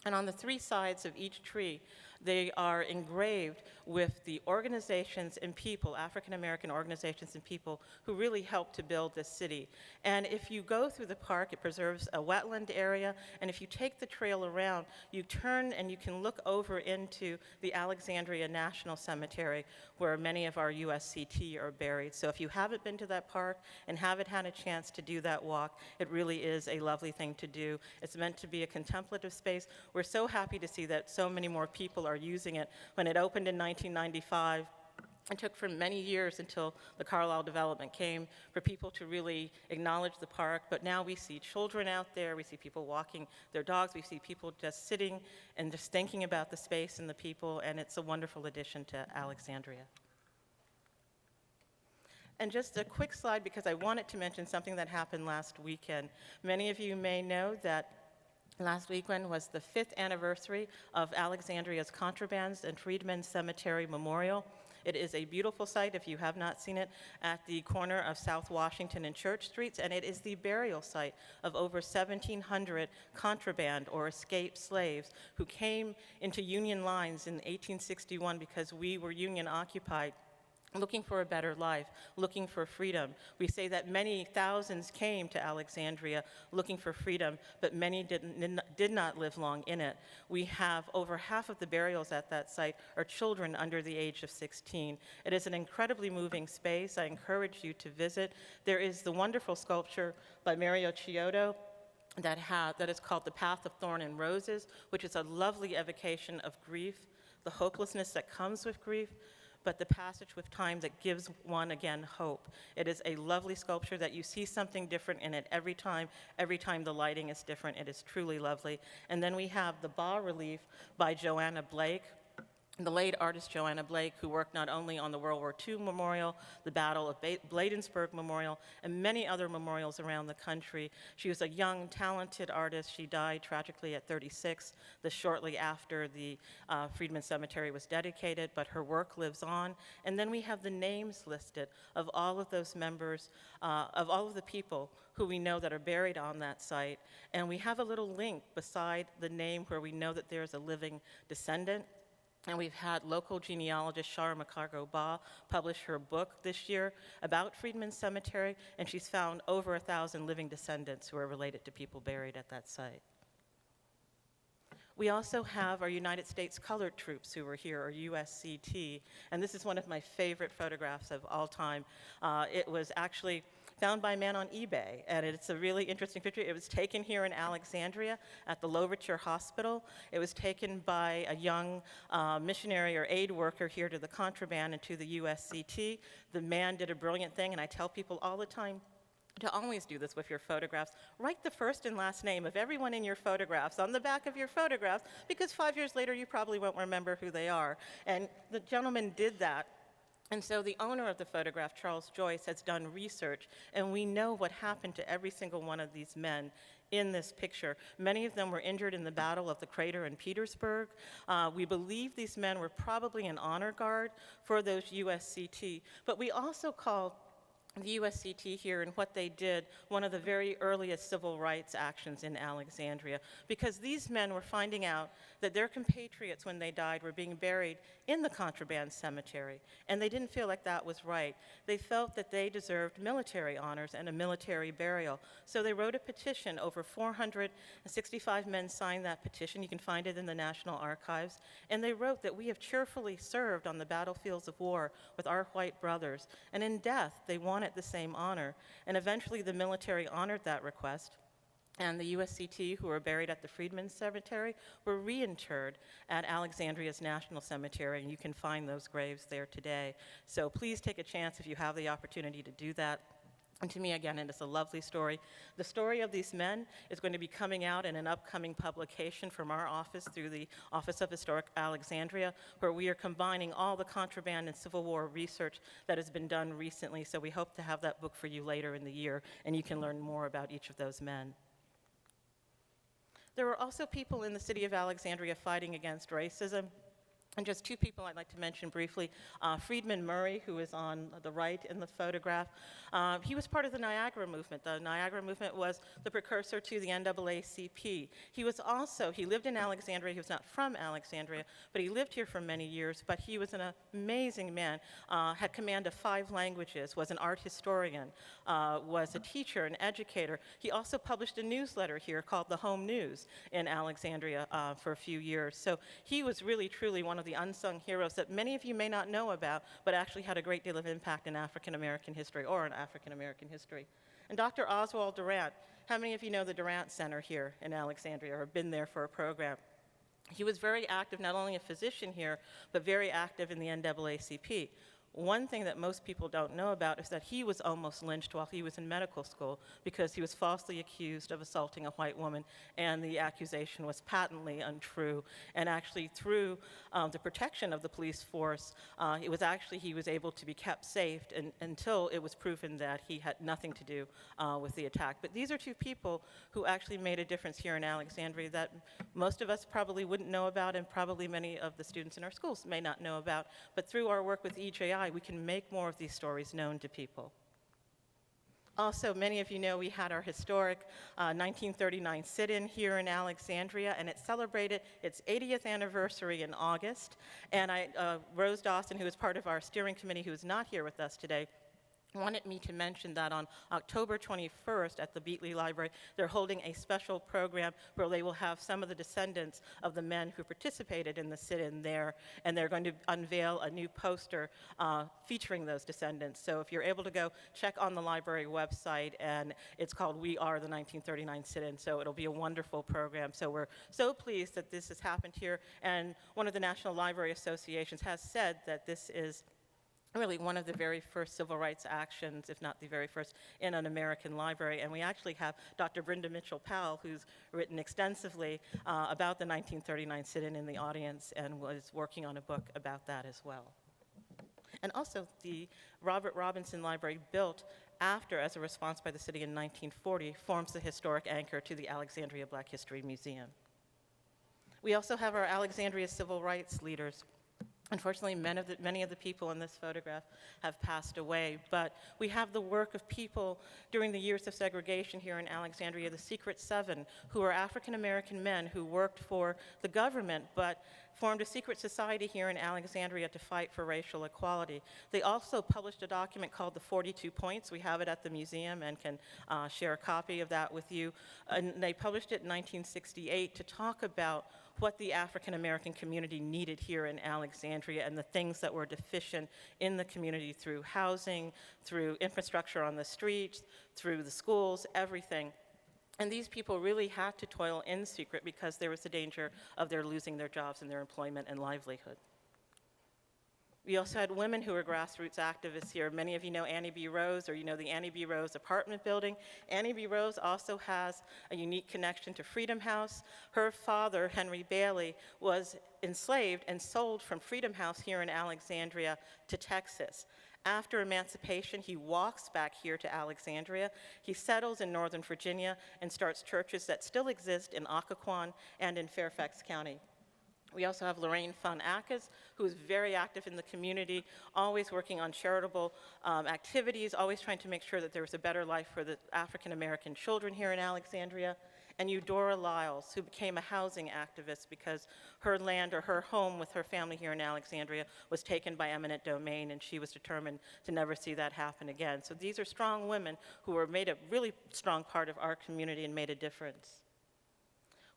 And on the 3 sides of each tree, they are engraved with the organizations and people, African-American organizations and people, who really helped to build this city. And if you go through the park, it preserves a wetland area, and if you take the trail around, you turn and you can look over into the Alexandria National Cemetery, where many of our USCT are buried. So if you haven't been to that park and haven't had a chance to do that walk, it really is a lovely thing to do. It's meant to be a contemplative space. We're so happy to see that so many more people are using it. When it opened in 1995, it took for many years until the Carlisle development came for people to really acknowledge the park, but now we see children out there, we see people walking their dogs, we see people just sitting and just thinking about the space and the people, and it's a wonderful addition to Alexandria. And just a quick slide, because I wanted to mention something that happened last weekend. Many of you may know that last weekend was the 5th anniversary of Alexandria's Contrabands and Freedmen's Cemetery Memorial. It is a beautiful site, if you have not seen it, at the corner of South Washington and Church Streets, and it is the burial site of over 1,700 contraband or escaped slaves who came into Union lines in 1861 because we were Union occupied, looking for a better life, looking for freedom. We say that many thousands came to Alexandria looking for freedom, but many did not live long in it. We have over half of the burials at that site are children under the age of 16. It is an incredibly moving space. I encourage you to visit. There is the wonderful sculpture by Mario Chiodo that is called The Path of Thorn and Roses, which is a lovely evocation of grief, the hopelessness that comes with grief, but the passage with time that gives one, again, hope. It is a lovely sculpture that you see something different in it every time the lighting is different. It is truly lovely. And then we have the bas-relief by Joanna Blake, the late artist Joanna Blake, who worked not only on the World War II Memorial, the Battle of Bladensburg Memorial, and many other memorials around the country. She was a young, talented artist. She died tragically at 36, shortly after the Freedman Cemetery was dedicated, but her work lives on. And then we have the names listed of all of those members, of all of the people who we know that are buried on that site. And we have a little link beside the name where we know that there's a living descendant. And we've had local genealogist Shara McCargo-Baugh publish her book this year about Freedman Cemetery, and she's found over 1,000 living descendants who are related to people buried at that site. We also have our United States Colored Troops who are here, or USCT, and this is one of my favorite photographs of all time. It was actually found by a man on eBay, and it's a really interesting picture. It was taken here in Alexandria at the Louverture Hospital. It was taken by a young missionary or aid worker here to the contraband and to the USCT. The man did a brilliant thing, and I tell people all the time to always do this with your photographs. Write the first and last name of everyone in your photographs on the back of your photographs, because 5 years later you probably won't remember who they are. And the gentleman did that. And so the owner of the photograph, Charles Joyce, has done research, and we know what happened to every single one of these men in this picture. Many of them were injured in the Battle of the Crater in Petersburg. We believe these men were probably an honor guard for those USCT, but we also call the USCT here and what they did one of the very earliest civil rights actions in Alexandria, because these men were finding out that their compatriots, when they died, were being buried in the contraband cemetery, and they didn't feel like that was right. They felt that they deserved military honors and a military burial. So they wrote a petition. Over 465 men signed that petition. You can find it in the National Archives. And they wrote that we have cheerfully served on the battlefields of war with our white brothers, and in death they wanted the same honor. And eventually the military honored that request, and the USCT, who were buried at the Freedman Cemetery, were reinterred at Alexandria's National Cemetery, and you can find those graves there today. So please take a chance if you have the opportunity to do that. And to me, again, it is a lovely story. The story of these men is going to be coming out in an upcoming publication from our office through the Office of Historic Alexandria, where we are combining all the contraband and Civil War research that has been done recently. So we hope to have that book for you later in the year, and you can learn more about each of those men. There were also people in the city of Alexandria fighting against racism. And just two people I'd like to mention briefly. Freedman Murray, who is on the right in the photograph, he was part of the Niagara movement. The Niagara movement was the precursor to the NAACP. He lived in Alexandria. He was not from Alexandria, but he lived here for many years. But he was an amazing man, had command of 5 languages, was an art historian, was a teacher, an educator. He also published a newsletter here called The Home News in Alexandria for a few years. So he was really, truly one of the unsung heroes that many of you may not know about, but actually had a great deal of impact in African-American history, or in African-American history. And Dr. Oswald Durant, how many of you know the Durant Center here in Alexandria or have been there for a program? He was very active, not only a physician here, but very active in the NAACP. One thing that most people don't know about is that he was almost lynched while he was in medical school because he was falsely accused of assaulting a white woman, and the accusation was patently untrue. And actually, through the protection of the police force, he was able to be kept safe until it was proven that he had nothing to do with the attack. But these are two people who actually made a difference here in Alexandria that most of us probably wouldn't know about, and probably many of the students in our schools may not know about. But through our work with EJI, we can make more of these stories known to people. Also, many of you know we had our historic 1939 sit-in here in Alexandria, and it celebrated its 80th anniversary in August. And Rose Dawson, who is part of our steering committee, who is not here with us today, wanted me to mention that on October 21st at the Beatley Library, they're holding a special program where they will have some of the descendants of the men who participated in the sit-in there, and they're going to unveil a new poster featuring those descendants. So if you're able to go, check on the library website, and it's called We Are the 1939 Sit-in, so it'll be a wonderful program. So we're so pleased that this has happened here, and one of the National Library Associations has said that this is really one of the very first civil rights actions, if not the very first, in an American library. And we actually have Dr. Brenda Mitchell-Powell, who's written extensively about the 1939 sit-in in the audience and was working on a book about that as well. And also, the Robert Robinson Library, built after as a response by the city in 1940, forms the historic anchor to the Alexandria Black History Museum. We also have our Alexandria civil rights leaders. Unfortunately, many of the people in this photograph have passed away, but we have the work of people during the years of segregation here in Alexandria, the Secret Seven, who are African-American men who worked for the government, but formed a secret society here in Alexandria to fight for racial equality. They also published a document called the 42 Points. We have it at the museum and can share a copy of that with you. And they published it in 1968 to talk about what the African-American community needed here in Alexandria and the things that were deficient in the community through housing, through infrastructure on the streets, through the schools, everything. And these people really had to toil in secret because there was the danger of their losing their jobs and their employment and livelihood. We also had women who were grassroots activists here. Many of you know Annie B. Rose, or you know the Annie B. Rose apartment building. Annie B. Rose also has a unique connection to Freedom House. Her father, Henry Bailey, was enslaved and sold from Freedom House here in Alexandria to Texas. After emancipation, he walks back here to Alexandria. He settles in Northern Virginia and starts churches that still exist in Occoquan and in Fairfax County. We also have Lorraine Fun Ackes, who is very active in the community, always working on charitable activities, always trying to make sure that there's a better life for the African-American children here in Alexandria. And Eudora Lyles, who became a housing activist because her land or her home with her family here in Alexandria was taken by eminent domain, and she was determined to never see that happen again. So these are strong women who have made a really strong part of our community and made a difference.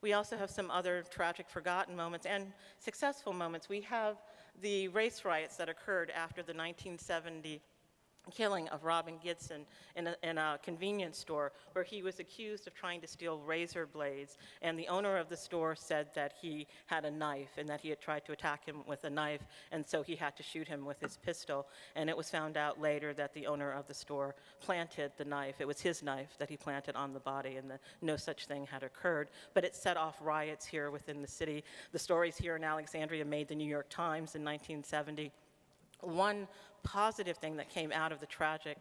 We also have some other tragic forgotten moments and successful moments. We have the race riots that occurred after the 1970 killing of Robin Gibson in a convenience store where he was accused of trying to steal razor blades, and the owner of the store said that he had a knife and that he had tried to attack him with a knife, and so he had to shoot him with his pistol. And it was found out later that the owner of the store planted the knife. It was his knife that he planted on the body, and no such thing had occurred. But it set off riots here within the city. The stories here in Alexandria made the New York Times in 1970. One positive thing that came out of the tragic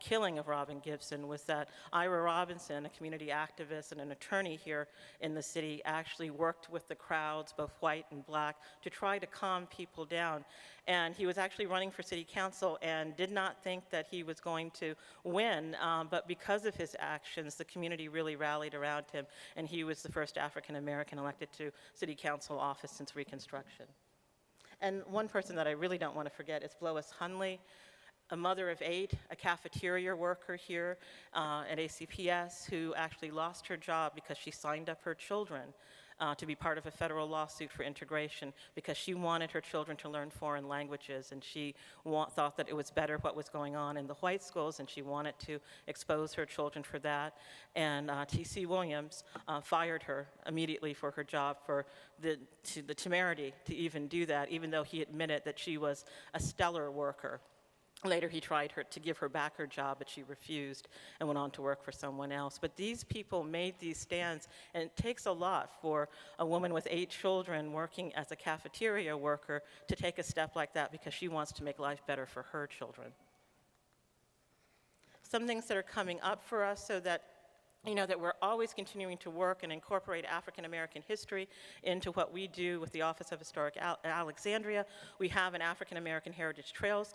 killing of Robin Gibson was that Ira Robinson, a community activist and an attorney here in the city, actually worked with the crowds, both white and black, to try to calm people down. And he was actually running for city council and did not think that he was going to win, but because of his actions, the community really rallied around him, and he was the first African American elected to city council office since Reconstruction. And one person that I really don't want to forget is Lois Hunley, a mother of 8, a cafeteria worker here at ACPS, who actually lost her job because she signed up her children to be part of a federal lawsuit for integration because she wanted her children to learn foreign languages, and she thought that it was better what was going on in the white schools, and she wanted to expose her children for that. And T.C. Williams fired her immediately for her job for the temerity to even do that, even though he admitted that she was a stellar worker. Later, he tried to give her back her job, but she refused and went on to work for someone else. But these people made these stands, and it takes a lot for a woman with 8 children working as a cafeteria worker to take a step like that because she wants to make life better for her children. Some things that are coming up for us so that that we're always continuing to work and incorporate African American history into what we do with the Office of Historic Alexandria. We have an African American Heritage Trails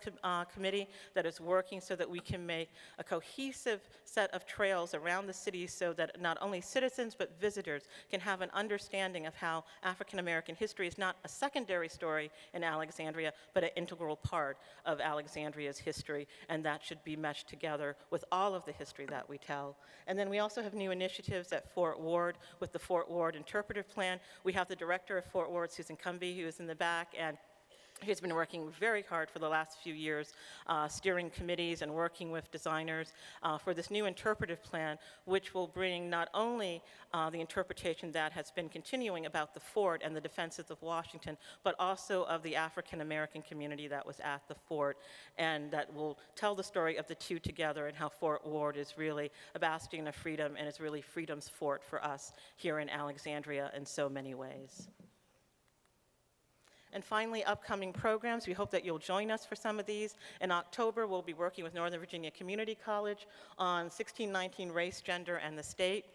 Committee that is working so that we can make a cohesive set of trails around the city so that not only citizens but visitors can have an understanding of how African American history is not a secondary story in Alexandria, but an integral part of Alexandria's history, and that should be meshed together with all of the history that we tell. And then we also have new initiatives at Fort Ward with the Fort Ward Interpretive Plan. We have the director of Fort Ward, Susan Cumbie, who is in the back, and he's been working very hard for the last few years, steering committees and working with designers for this new interpretive plan, which will bring not only the interpretation that has been continuing about the fort and the defenses of Washington, but also of the African American community that was at the fort, and that will tell the story of the two together and how Fort Ward is really a bastion of freedom and is really freedom's fort for us here in Alexandria in so many ways. And finally, upcoming programs. We hope that you'll join us for some of these. In October, we'll be working with Northern Virginia Community College on 1619 Race, Gender, and the State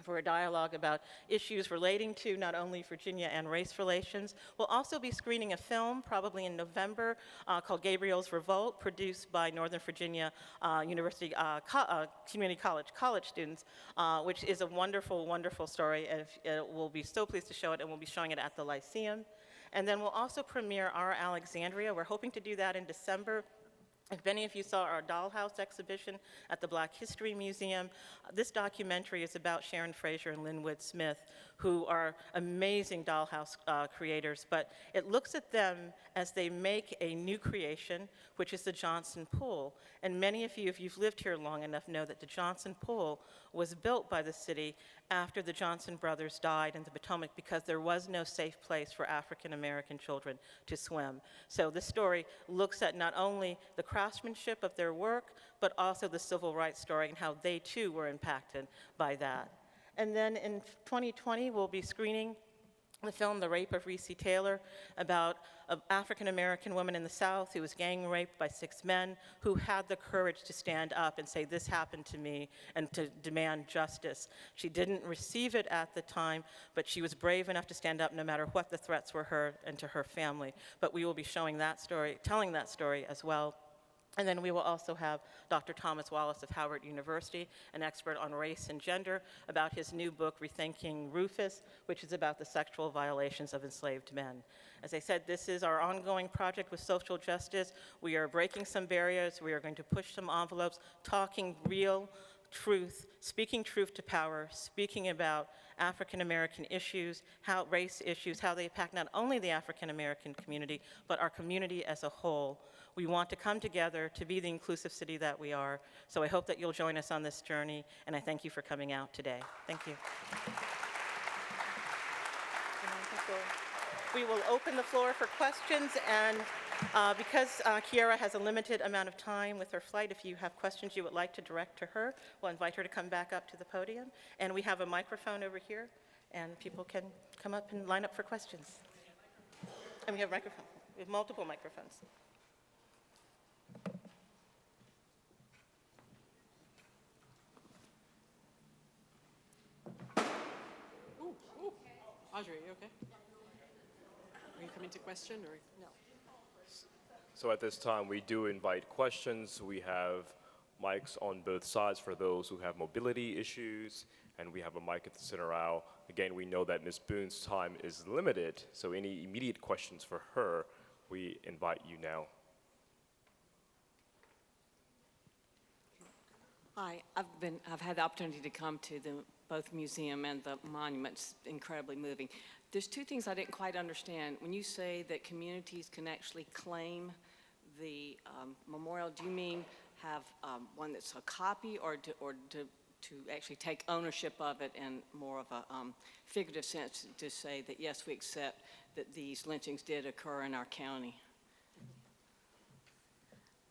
for a dialogue about issues relating to not only Virginia and race relations. We'll also be screening a film, probably in November, called Gabriel's Revolt, produced by Northern Virginia University Community College students, which is a wonderful, wonderful story, and we'll be so pleased to show it, and we'll be showing it at the Lyceum. And then we'll also premiere Our Alexandria. We're hoping to do that in December. If many of you saw our Dollhouse exhibition at the Black History Museum, this documentary is about Sharon Fraser and Linwood Smith, who are amazing dollhouse creators, but it looks at them as they make a new creation, which is the Johnson Pool. And many of you, if you've lived here long enough, know that the Johnson Pool was built by the city after the Johnson brothers died in the Potomac because there was no safe place for African American children to swim. So this story looks at not only the craftsmanship of their work, but also the civil rights story and how they too were impacted by that. And then in 2020, we'll be screening the film The Rape of Reese Taylor, about an African-American woman in the South who was gang raped by 6 men who had the courage to stand up and say, this happened to me, and to demand justice. She didn't receive it at the time, but she was brave enough to stand up no matter what the threats were her and to her family. But we will be showing that story, telling that story as well. And then we will also have Dr. Thomas Wallace of Howard University, an expert on race and gender, about his new book, Rethinking Rufus, which is about the sexual violations of enslaved men. As I said, this is our ongoing project with social justice. We are breaking some barriers. We are going to push some envelopes, talking real truth, speaking truth to power, speaking about African American issues, how race issues, how they impact not only the African American community, but our community as a whole. We want to come together to be the inclusive city that we are. So I hope that you'll join us on this journey, and I thank you for coming out today. Thank you. We will open the floor for questions, and because Kiara has a limited amount of time with her flight, if you have questions you would like to direct to her, we'll invite her to come back up to the podium. And we have a microphone over here, and people can come up and line up for questions. And we have microphones. We have multiple microphones.
Audrey, are you okay? Are you coming to question or? No.
So at this time, we do invite questions. We have mics on both sides for those who have mobility issues, and we have a mic at the center aisle. Again, we know that Ms. Boone's time is limited, so any immediate questions for her, we invite you now.
Hi, I've had the opportunity to come to both museum and the monuments. Incredibly moving. There's 2 things I didn't quite understand. When you say that communities can actually claim the memorial, do you mean have one that's a copy, or to actually take ownership of it in more of a figurative sense, to say that yes, we accept that these lynchings did occur in our county?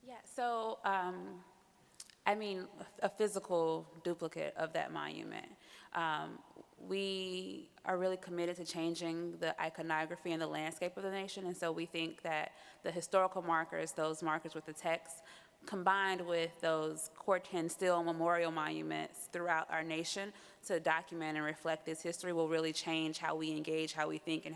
Yeah, so, I mean, a physical duplicate of that monument. We are really committed to changing the iconography and the landscape of the nation, and so we think that the historical markers, those markers with the text, combined with those Corten steel memorial monuments throughout our nation to document and reflect this history will really change how we engage, how we think, and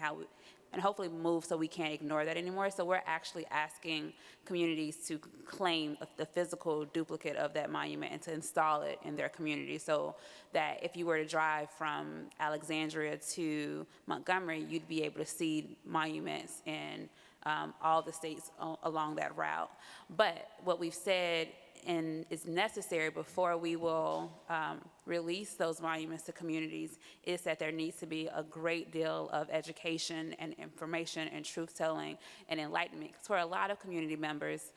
hopefully move so we can't ignore that anymore. So we're actually asking communities to claim the physical duplicate of that monument and to install it in their community so that if you were to drive from Alexandria to Montgomery, you'd be able to see monuments in all the states along that route. But what we've said and is necessary before we will release those monuments to communities is that there needs to be a great deal of education and information and truth-telling and enlightenment. Because for a lot of community members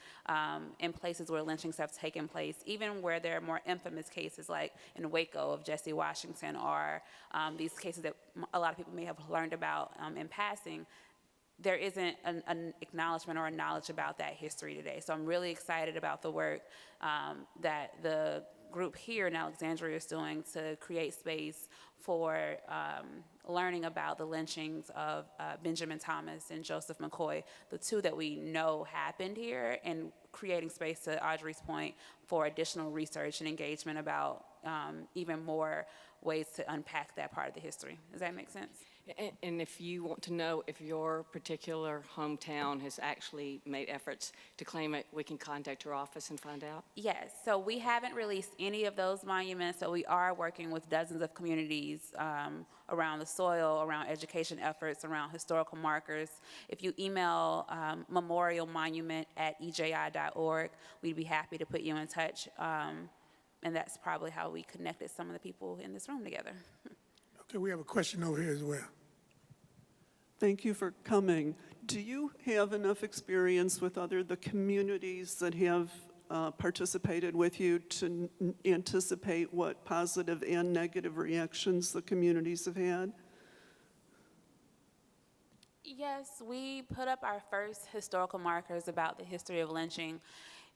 in places where lynchings have taken place, even where there are more infamous cases like in Waco of Jesse Washington or these cases that a lot of people may have learned about in passing, there isn't an acknowledgement or a knowledge about that history today. So I'm really excited about the work that the group here in Alexandria is doing to create space for learning about the lynchings of Benjamin Thomas and Joseph McCoy, the two that we know happened here, and creating space, to Audrey's point, for additional research and engagement about even more ways to unpack that part of the history. Does that make sense?
And if you want to know if your particular hometown has actually made efforts to claim it, we can contact your office and find out?
Yes, so we haven't released any of those monuments, so we are working with dozens of communities around the soil, around education efforts, around historical markers. If you email memorialmonument@eji.org, we'd be happy to put you in touch, and that's probably how we connected some of the people in this room together.
Okay, we have a question over here as well.
Thank you for coming. Do you have enough experience with the communities that have participated with you to anticipate what positive and negative reactions the communities have had?
Yes, we put up our first historical markers about the history of lynching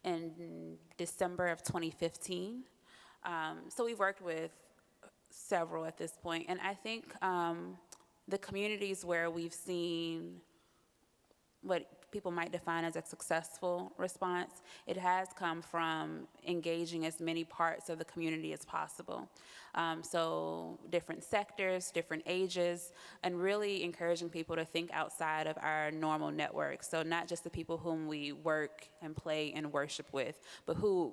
in December of 2015. So we've worked with several at this point, and I think the communities where we've seen what people might define as a successful response, it has come from engaging as many parts of the community as possible. So different sectors, different ages, and really encouraging people to think outside of our normal networks. So not just the people whom we work and play and worship with, but who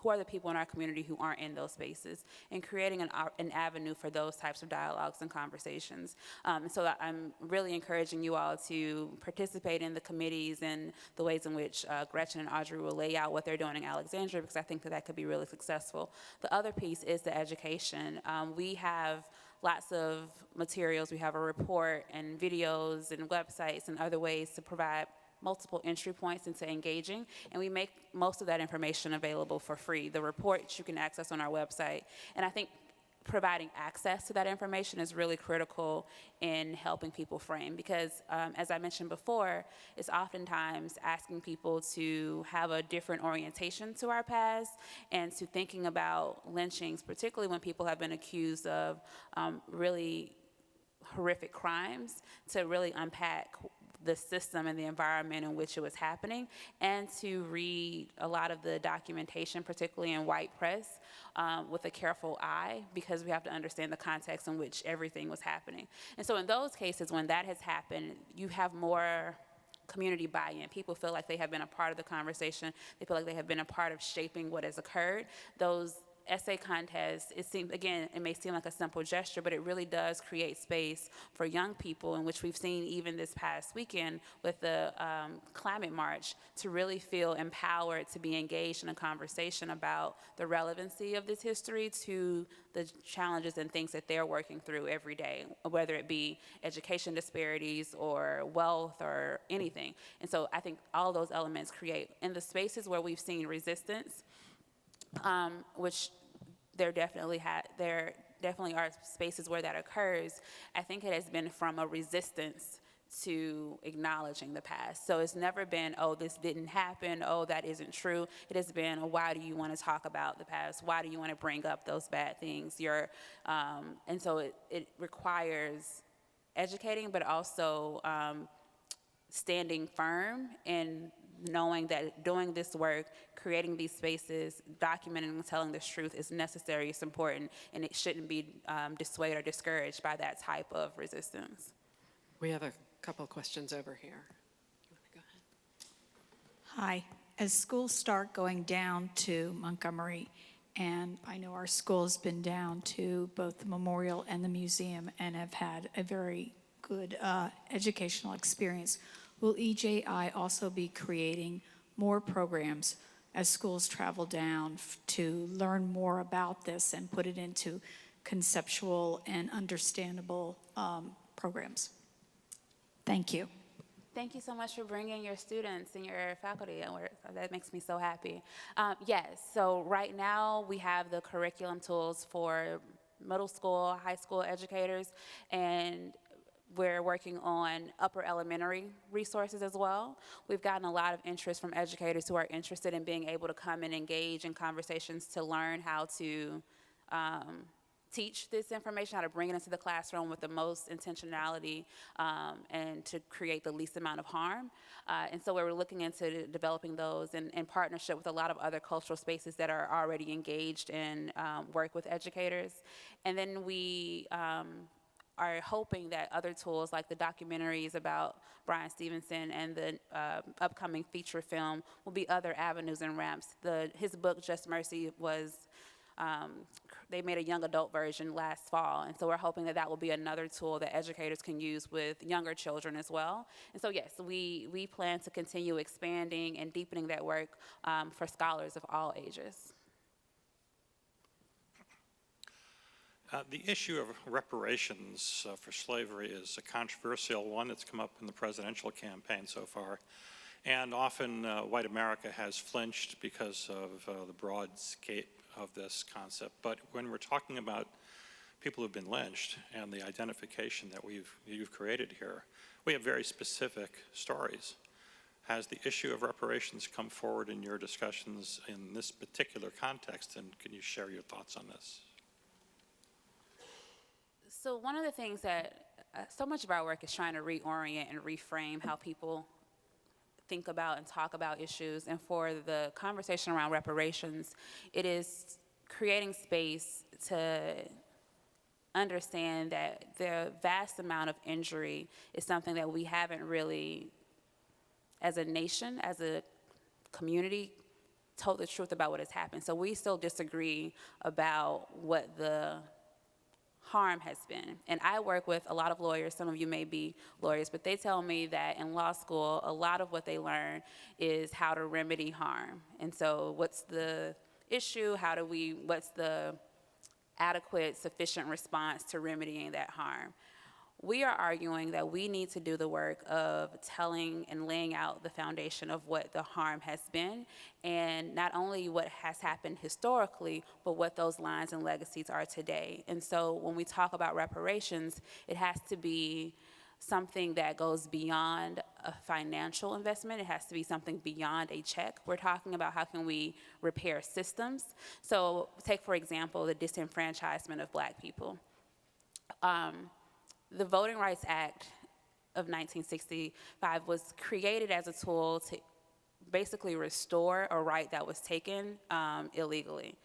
are the people in our community who aren't in those spaces, and creating an avenue for those types of dialogues and conversations. So I'm really encouraging you all to participate in the committees and the ways in which Gretchen and Audrey will lay out what they're doing in Alexandria, because I think that could be really successful. The other piece is the education. We have lots of materials. We have a report and videos and websites and other ways to provide multiple entry points into engaging, and we make most of that information available for free. The reports you can access on our website, and I think providing access to that information is really critical in helping people frame, because as I mentioned before, it's oftentimes asking people to have a different orientation to our past and to thinking about lynchings, particularly when people have been accused of really horrific crimes, to really unpack the system and the environment in which it was happening, and to read a lot of the documentation, particularly in white press, with a careful eye, because we have to understand the context in which everything was happening. And so in those cases, when that has happened, you have more community buy-in. People feel like they have been a part of the conversation. They feel like they have been a part of shaping what has occurred. Those essay contests, it seems, again, it may seem like a simple gesture, but it really does create space for young people, in which we've seen even this past weekend with the climate march, to really feel empowered to be engaged in a conversation about the relevancy of this history to the challenges and things that they're working through every day, whether it be education disparities or wealth or anything. And so I think all those elements create, in the spaces where we've seen resistance, which there definitely are spaces where that occurs. I think it has been from a resistance to acknowledging the past. So it's never been, oh, this didn't happen, oh, that isn't true. It has been, oh, why do you want to talk about the past? Why do you want to bring up those bad things? And so it requires educating, but also standing firm and knowing that doing this work, creating these spaces, documenting and telling this truth is necessary, it's important, and it shouldn't be dissuaded or discouraged by that type of resistance.
We have a couple of questions over here. You want to go ahead?
Hi. As schools start going down to Montgomery, and I know our school has been down to both the memorial and the museum and have had a very good educational experience, will EJI also be creating more programs as schools travel down to learn more about this and put it into conceptual and understandable programs? Thank you.
Thank you so much for bringing your students and your faculty. That makes me so happy. Yes, so right now we have the curriculum tools for middle school, high school educators, and we're working on upper elementary resources as well. We've gotten a lot of interest from educators who are interested in being able to come and engage in conversations to learn how to teach this information, how to bring it into the classroom with the most intentionality and to create the least amount of harm. And so we're looking into developing those in partnership with a lot of other cultural spaces that are already engaged in work with educators. And then we are hoping that other tools like the documentaries about Bryan Stevenson and the upcoming feature film will be other avenues and ramps. His book, Just Mercy, was they made a young adult version last fall, and so we're hoping that that will be another tool that educators can use with younger children as well. And so yes, we plan to continue expanding and deepening that work for scholars of all ages.
The issue of reparations for slavery is a controversial one that's come up in the presidential campaign so far. And often white America has flinched because of the broad scape of this concept. But when we're talking about people who've been lynched and the identification that you've created here, we have very specific stories. Has the issue of reparations come forward in your discussions in this particular context, and can you share your thoughts on this?
So one of the things that so much of our work is trying to reorient and reframe how people think about and talk about issues. And for the conversation around reparations, it is creating space to understand that the vast amount of injury is something that we haven't really, as a nation, as a community, told the truth about what has happened. So we still disagree about what the harm has been. And I work with a lot of lawyers, some of you may be lawyers, but they tell me that in law school, a lot of what they learn is how to remedy harm. And so what's the issue? What's the adequate, sufficient response to remedying that harm? We are arguing that we need to do the work of telling and laying out the foundation of what the harm has been, and not only what has happened historically, but what those lines and legacies are today. And so when we talk about reparations, it has to be something that goes beyond a financial investment. It has to be something beyond a check. We're talking about how can we repair systems. So take, for example, the disenfranchisement of Black people. The Voting Rights Act of 1965 was created as a tool to basically restore a right that was taken illegally.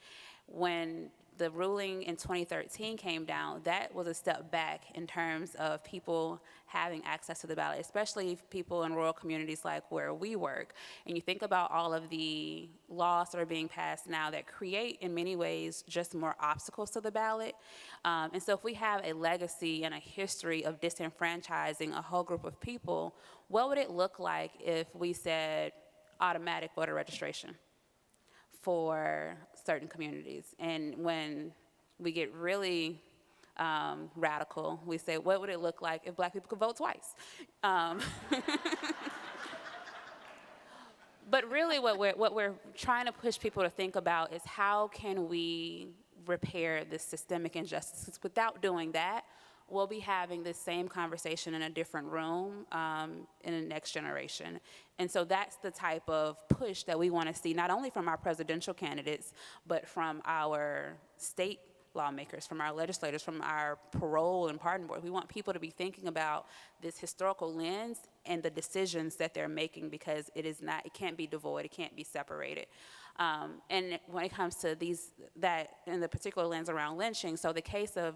When the ruling in 2013 came down, that was a step back in terms of people having access to the ballot, especially people in rural communities like where we work. And you think about all of the laws that are being passed now that create, in many ways, just more obstacles to the ballot. And so if we have a legacy and a history of disenfranchising a whole group of people, what would it look like if we said automatic voter registration for certain communities? And when we get really radical, we say, what would it look like if Black people could vote twice? But really what we're trying to push people to think about is how can we repair this systemic injustice? Without doing that, we'll be having this same conversation in a different room in the next generation. And so that's the type of push that we want to see, not only from our presidential candidates, but from our state lawmakers, from our legislators, from our parole and pardon board. We want people to be thinking about this historical lens and the decisions that they're making, because it can't be devoid, it can't be separated. And when it comes to that in the particular lens around lynching, so the case of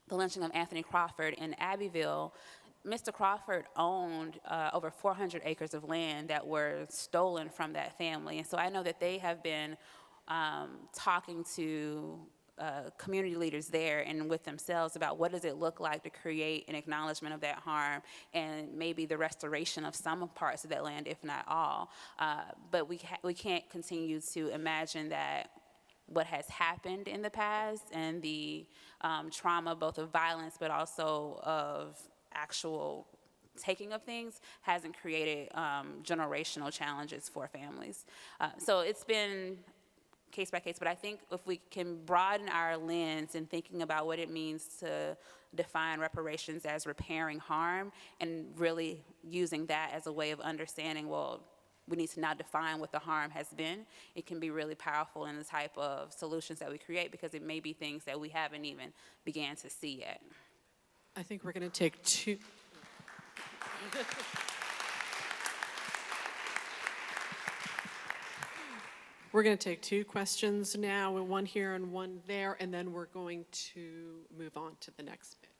the lynching of Anthony Crawford in Abbeville, Mr. Crawford owned over 400 acres of land that were stolen from that family. And so I know that they have been talking to community leaders there and with themselves about what does it look like to create an acknowledgement of that harm and maybe the restoration of some parts of that land, if not all. But we can't continue to imagine that what has happened in the past and the trauma both of violence but also of actual taking of things hasn't created generational challenges for families. So it's been case by case, but I think if we can broaden our lens in thinking about what it means to define reparations as repairing harm and really using that as a way of understanding, well, we need to now define what the harm has been. It can be really powerful in the type of solutions that we create, because it may be things that we haven't even began to see yet.
I think we're going to take two. We're going to take two questions now, one here and one there, and then we're going to move on to the next bit.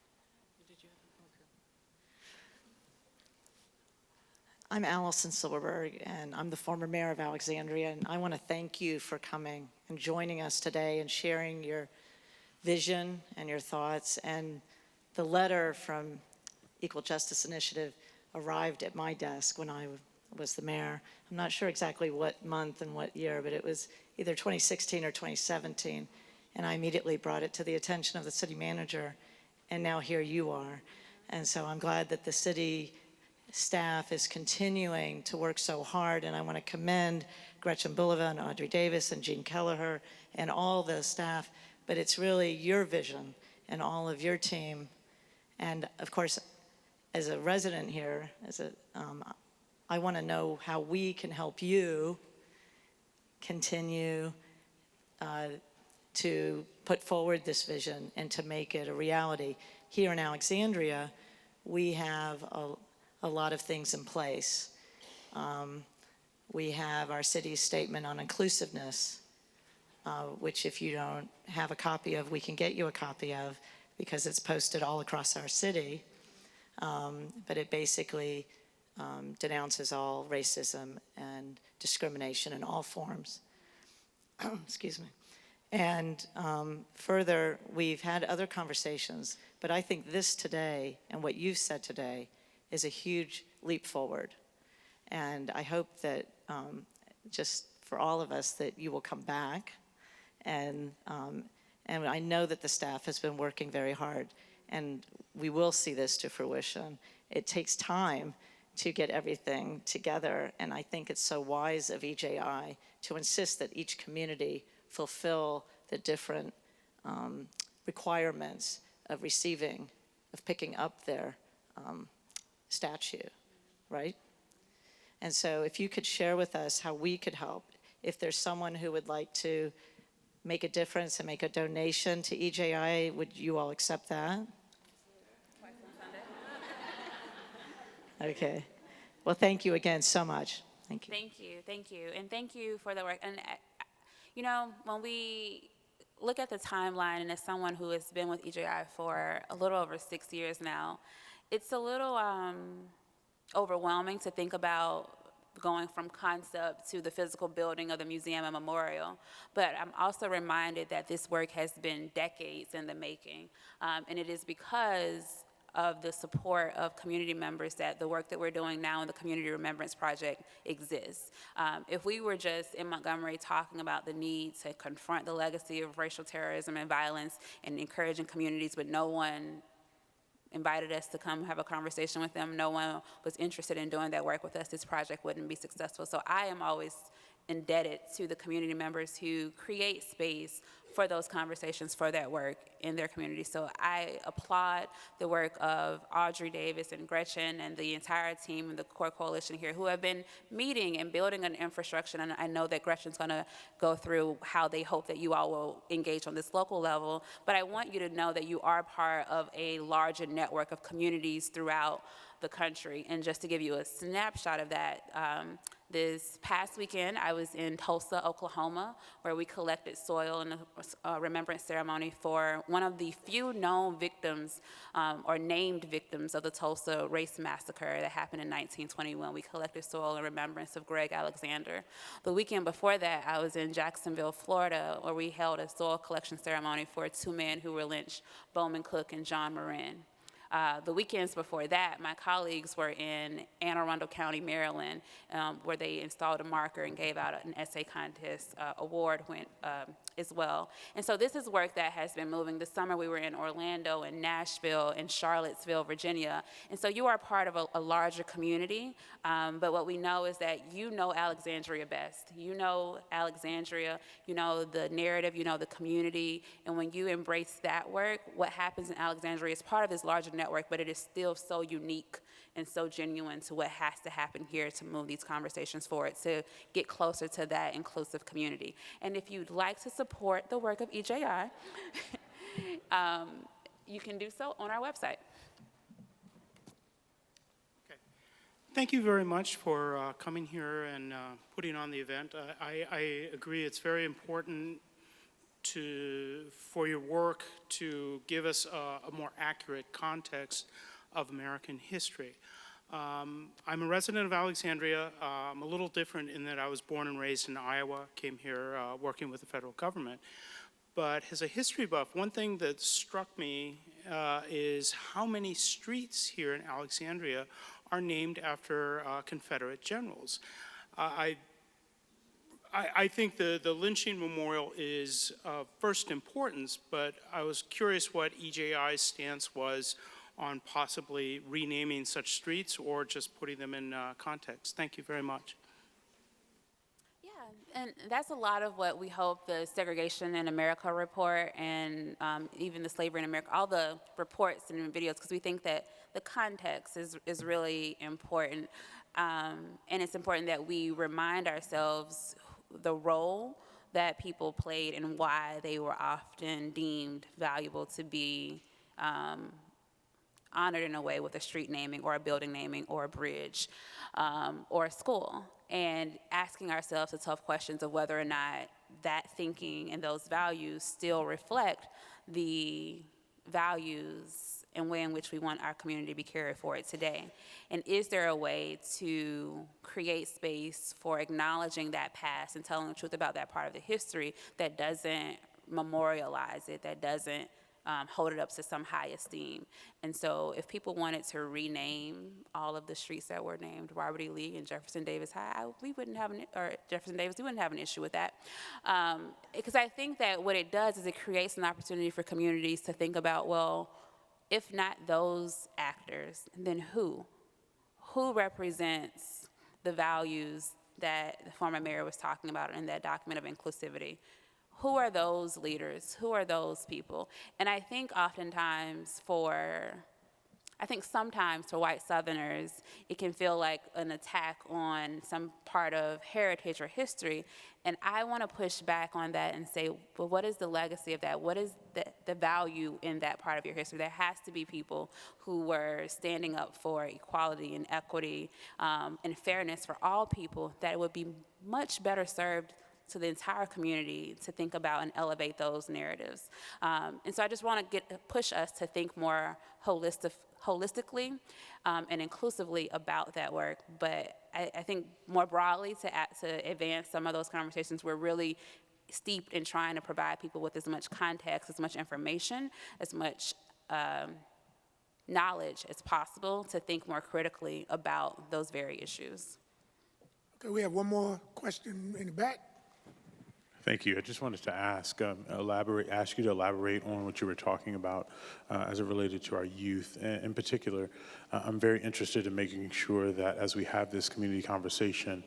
I'm Allison Silverberg, and I'm the former mayor of Alexandria, and I want to thank you for coming and joining us today and sharing your vision and your thoughts. And the letter from Equal Justice Initiative arrived at my desk when I was the mayor. I'm not sure exactly what month and what year, but it was either 2016 or 2017. And I immediately brought it to the attention of the city manager, and now here you are. And so I'm glad that the city staff is continuing to work so hard, and I want to commend Gretchen Bulova and Audrey Davis and Jean Kelleher and all the staff, but it's really your vision and all of your team. And of course, as a resident here, I want to know how we can help you continue to put forward this vision and to make it a reality. Here in Alexandria, we have a lot of things in place. We have our city's statement on inclusiveness, which if you don't have a copy of, we can get you a copy of, because it's posted all across our city. But it basically denounces all racism and discrimination in all forms. Excuse me. And further, we've had other conversations, but I think this today and what you've said today is a huge leap forward. And I hope that just for all of us that you will come back. And I know that the staff has been working very hard, and we will see this to fruition. It takes time to get everything together, and I think it's so wise of EJI to insist that each community fulfill the different requirements of receiving, of picking up their statue, right? And so if you could share with us how we could help, if there's someone who would like to make a difference and make a donation to EJI, would you all accept that? Okay. Well, thank you again so much. Thank you.
Thank you, and thank you for the work. And you know, when we look at the timeline, and as someone who has been with EJI for a little over 6 years now, it's a little overwhelming to think about going from concept to the physical building of the museum and memorial. But I'm also reminded that this work has been decades in the making, and it is because of the support of community members that the work that we're doing now in the Community Remembrance Project exists. If we were just in Montgomery talking about the need to confront the legacy of racial terrorism and violence and encouraging communities, but no one invited us to come have a conversation with them, no one was interested in doing that work with us, this project wouldn't be successful. So I am always indebted to the community members who create space for those conversations, for that work in their community. So I applaud the work of Audrey Davis and Gretchen and the entire team and the core coalition here who have been meeting and building an infrastructure. And I know that Gretchen's going to go through how they hope that you all will engage on this local level. But I want you to know that you are part of a larger network of communities throughout the country. And just to give you a snapshot of that, this past weekend, I was in Tulsa, Oklahoma, where we collected soil in a remembrance ceremony for one of the few known victims or named victims of the Tulsa race massacre that happened in 1921. We collected soil in remembrance of Greg Alexander. The weekend before that, I was in Jacksonville, Florida, where we held a soil collection ceremony for two men who were lynched, Bowman Cook and John Marin. The weekends before that, my colleagues were in Anne Arundel County, Maryland, where they installed a marker and gave out an essay contest award as well. And so this is work that has been moving. This summer we were in Orlando and Nashville and Charlottesville, Virginia. And so you are part of a larger community, but what we know is that you know Alexandria best. You know Alexandria, you know the narrative, you know the community, and when you embrace that work, what happens in Alexandria is part of this larger network, but it is still so unique and so genuine to what has to happen here to move these conversations forward, to get closer to that inclusive community. And if you'd like to support the work of EJI, you can do so on our website.
Thank you very much for coming here and putting on the event. I agree it's very important for your work to give us a more accurate context of American history. I'm a resident of Alexandria. I'm a little different in that I was born and raised in Iowa, came here working with the federal government. But as a history buff, one thing that struck me is how many streets here in Alexandria are named after Confederate generals. I think the lynching memorial is of first importance, but I was curious what EJI's stance was on possibly renaming such streets or just putting them in context. Thank you very much.
Yeah, and that's a lot of what we hope the Segregation in America report and even the Slavery in America, all the reports and videos, because we think that the context is really important. And it's important that we remind ourselves the role that people played and why they were often deemed valuable to be honored in a way with a street naming or a building naming or a bridge or a school, and asking ourselves the tough questions of whether or not that thinking and those values still reflect the values and way in which we want our community to be carried forward today. And is there a way to create space for acknowledging that past and telling the truth about that part of the history that doesn't memorialize it, that doesn't hold it up to some high esteem? And so if people wanted to rename all of the streets that were named Robert E. Lee and Jefferson Davis High, we wouldn't have an issue with that. Because I think that what it does is it creates an opportunity for communities to think about, well, if not those actors, then who? Who represents the values that the former mayor was talking about in that document of inclusivity? Who are those leaders? Who are those people? And I think sometimes for white Southerners, it can feel like an attack on some part of heritage or history. And I want to push back on that and say, well, what is the legacy of that? What is the value in that part of your history? There has to be people who were standing up for equality and equity and fairness for all people that would be much better served to the entire community to think about and elevate those narratives. And so I just want to push us to think more holistically and inclusively about that work. But I think more broadly to advance some of those conversations, we're really steeped in trying to provide people with as much context, as much information, as much knowledge as possible to think more critically about those very issues.
Okay, we have one more question in the back.
Thank you. I just wanted to ask you to elaborate on what you were talking about as it related to our youth. In particular, I'm very interested in making sure that as we have this community conversation,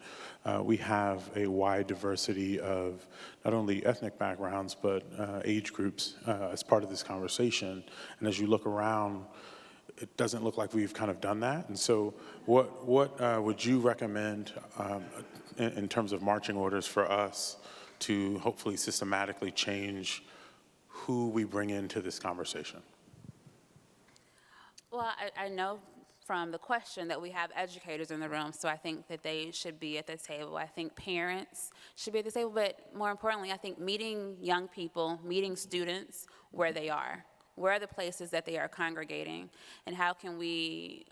we have a wide diversity of not only ethnic backgrounds, but age groups as part of this conversation. And as you look around, it doesn't look like we've kind of done that. And so what would you recommend in terms of marching orders for us to hopefully systematically change who we bring into this conversation?
Well, I know from the question that we have educators in the room, so I think that they should be at the table. I think parents should be at the table, but more importantly, I think meeting young people, meeting students where they are. Where are the places that they are congregating, and how can we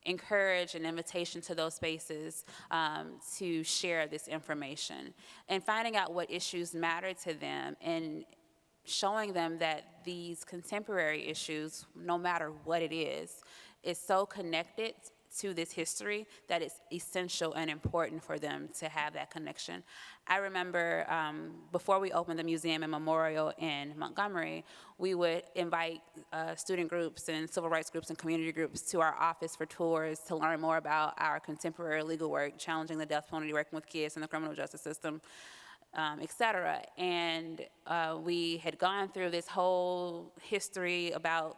encourage an invitation to those spaces to share this information, and finding out what issues matter to them, and showing them that these contemporary issues, no matter what it is so connected to this history that it's essential and important for them to have that connection. I remember before we opened the museum and memorial in Montgomery, we would invite student groups and civil rights groups and community groups to our office for tours to learn more about our contemporary legal work, challenging the death penalty, working with kids in the criminal justice system, et cetera. And we had gone through this whole history about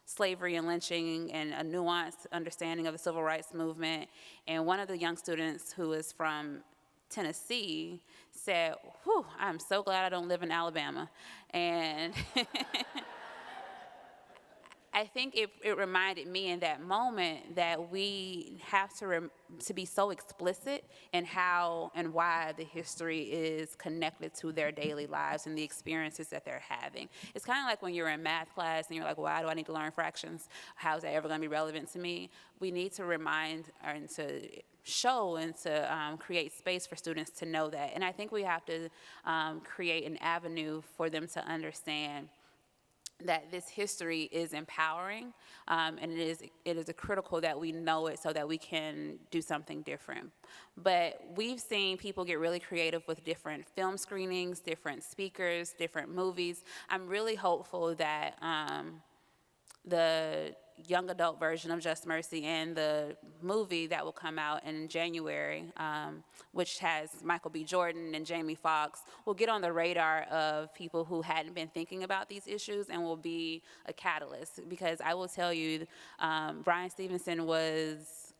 slavery and lynching and a nuanced understanding of the civil rights movement. And one of the young students who is from Tennessee said, "Whew, I'm so glad I don't live in Alabama." And I think it reminded me in that moment that we have to be so explicit in how and why the history is connected to their daily lives and the experiences that they're having. It's kind of like when you're in math class and you're like, why do I need to learn fractions? How is that ever going to be relevant to me? We need to remind and to show and to create space for students to know that. And I think we have to create an avenue for them to understand that this history is empowering, and it is critical that we know it so that we can do something different. But we've seen people get really creative with different film screenings, different speakers, different movies. I'm really hopeful that the young adult version of Just Mercy and the movie that will come out in January, which has Michael B. Jordan and Jamie Foxx, will get on the radar of people who hadn't been thinking about these issues and will be a catalyst. Because I will tell you, Bryan Stevenson was,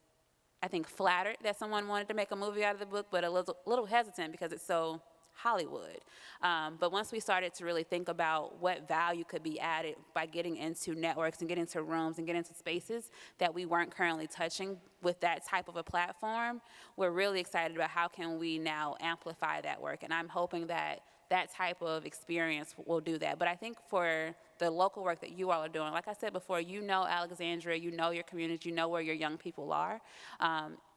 I think, flattered that someone wanted to make a movie out of the book, but a little hesitant because it's so Hollywood. But once we started to really think about what value could be added by getting into networks and getting into rooms and getting into spaces that we weren't currently touching with that type of a platform, we're really excited about how can we now amplify that work. And I'm hoping that that type of experience will do that. But I think for the local work that you all are doing, like I said before, you know Alexandria, you know your community, you know where your young people are.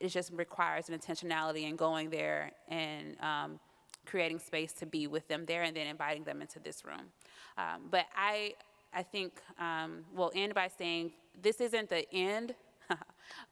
It just requires an intentionality in going there and creating space to be with them there and then inviting them into this room. But I think we'll end by saying this isn't the end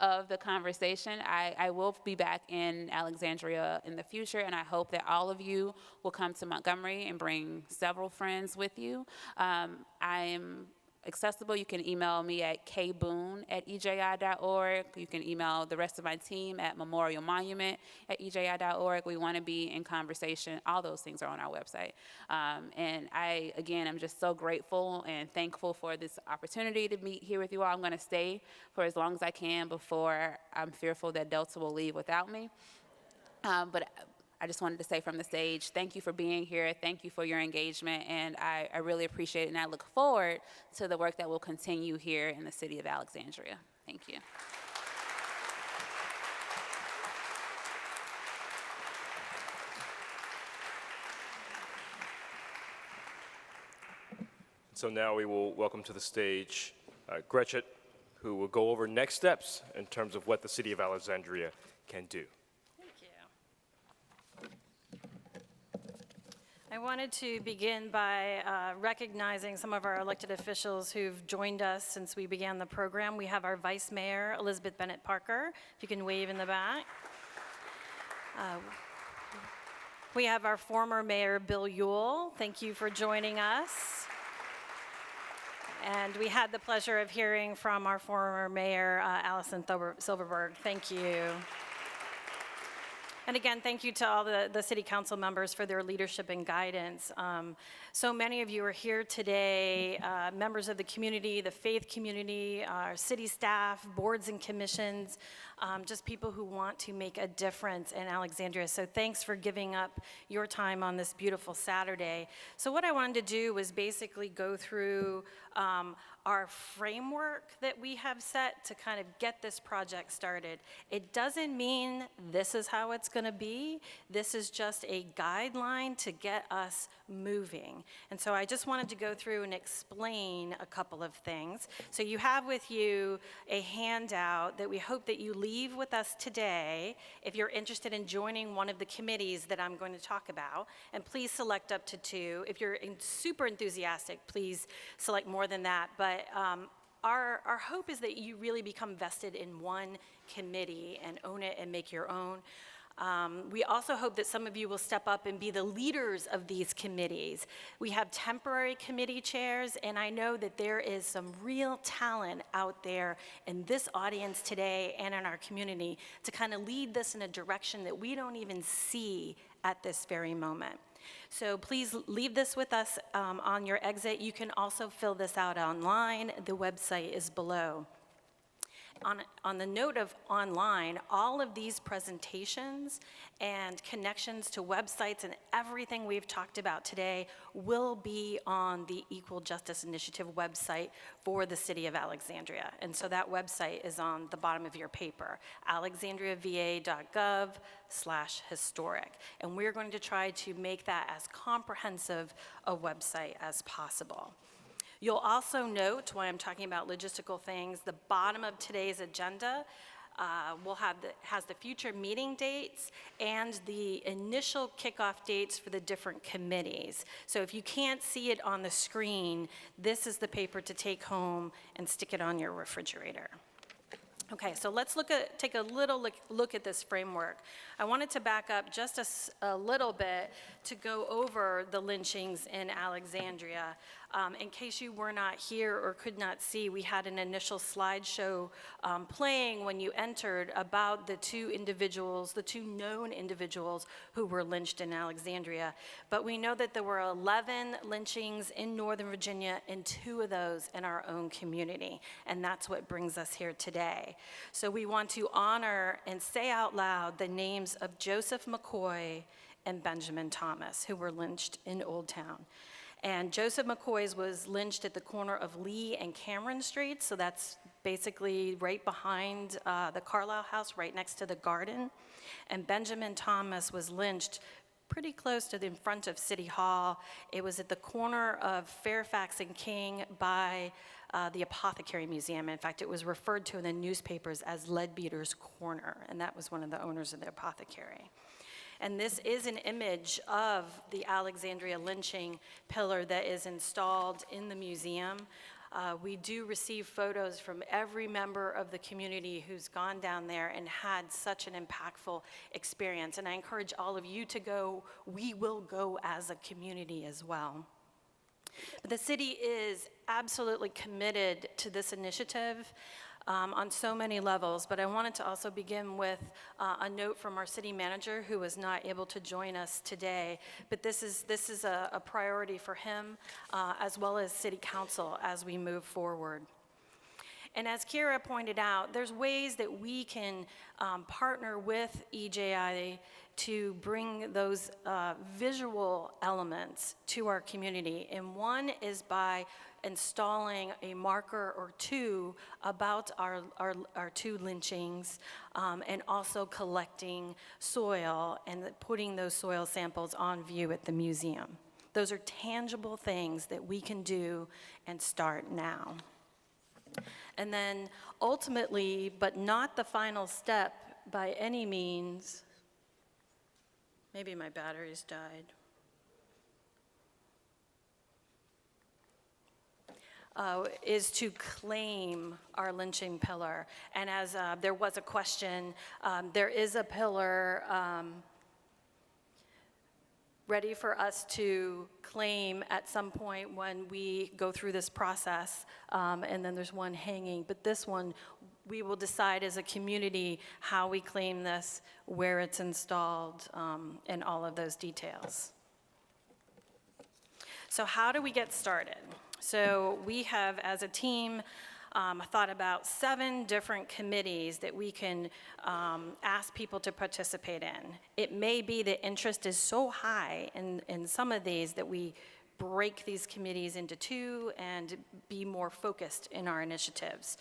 of the conversation. I will be back in Alexandria in the future, and I hope that all of you will come to Montgomery and bring several friends with you. I'm accessible. You can email me at kboone@eji.org. You can email the rest of my team at memorialmonument@eji.org. We want to be in conversation. All those things are on our website. And I, again, I'm just so grateful and thankful for this opportunity to meet here with you all. I'm going to stay for as long as I can before I'm fearful that Delta will leave without me. But I just wanted to say from the stage, thank you for being here. Thank you for your engagement, and I really appreciate it, and I look forward to the work that will continue here in the city of Alexandria. Thank you.
So now we will welcome to the stage Gretchen, who will go over next steps in terms of what the city of Alexandria can do.
I wanted to begin by recognizing some of our elected officials who've joined us since we began the program. We have our Vice Mayor, Elizabeth Bennett Parker, if you can wave in the back. We have our former mayor, Bill Ewell. Thank you for joining us. And we had the pleasure of hearing from our former mayor, Allison Silverberg. Thank you. And again, thank you to all the city council members for their leadership and guidance. So many of you are here today, members of the community, the faith community, our city staff, boards and commissions, just people who want to make a difference in Alexandria. So thanks for giving up your time on this beautiful Saturday. So what I wanted to do was basically go through our framework that we have set to kind of get this project started. It doesn't mean this is how it's going to be. This is just a guideline to get us moving. And so I just wanted to go through and explain a couple of things. So you have with you a handout that we hope that you leave with us today if you're interested in joining one of the committees that I'm going to talk about. And please select up to 2. If you're super enthusiastic, please select more than that. But our hope is that you really become vested in one committee and own it and make your own. We also hope that some of you will step up and be the leaders of these committees. We have temporary committee chairs, and I know that there is some real talent out there in this audience today and in our community to kind of lead this in a direction that we don't even see at this very moment. So please leave this with us on your exit. You can also fill this out online. The website is below. On the note of online, all of these presentations and connections to websites and everything we've talked about today will be on the Equal Justice Initiative website for the City of Alexandria. And so that website is on the bottom of your paper, alexandriava.gov/historic. And we're going to try to make that as comprehensive a website as possible. You'll also note, when I'm talking about logistical things, the bottom of today's agenda has the future meeting dates and the initial kickoff dates for the different committees. So if you can't see it on the screen, this is the paper to take home and stick it on your refrigerator. Okay, so let's take a little look at this framework. I wanted to back up just a little bit to go over the lynchings in Alexandria. In case you were not here or could not see, we had an initial slideshow playing when you entered about the two known individuals who were lynched in Alexandria. But we know that there were 11 lynchings in Northern Virginia and 2 of those in our own community. And that's what brings us here today. So we want to honor and say out loud the names of Joseph McCoy and Benjamin Thomas, who were lynched in Old Town. And Joseph McCoy's was lynched at the corner of Lee and Cameron Street, so that's basically right behind the Carlisle House, right next to the garden. And Benjamin Thomas was lynched pretty close to the front of City Hall. It was at the corner of Fairfax and King by the Apothecary Museum. In fact, it was referred to in the newspapers as Leadbeater's Corner, and that was one of the owners of the apothecary. And this is an image of the Alexandria lynching pillar that is installed in the museum. We do receive photos from every member of the community who's gone down there and had such an impactful experience. And I encourage all of you to go. We will go as a community as well. But the city is absolutely committed to this initiative on so many levels, but I wanted to also begin with a note from our city manager, who was not able to join us today. But this is a priority for him as well as city council as we move forward. And as Kira pointed out, there's ways that we can partner with EJI to bring those visual elements to our community. And one is by installing a marker or 2 about our 2 lynchings, and also collecting soil and putting those soil samples on view at the museum. Those are tangible things that we can do and start now. And then ultimately, but not the final step by any means, maybe my batteries died. Is to claim our lynching pillar. And as there was a question, there is a pillar ready for us to claim at some point when we go through this process, and then there's one hanging, but this one, we will decide as a community how we claim this, where it's installed, and all of those details. So how do we get started? So we have, as a team, thought about 7 different committees that we can ask people to participate in. It may be that interest is so high in some of these that we break these committees into 2 and be more focused in our initiatives.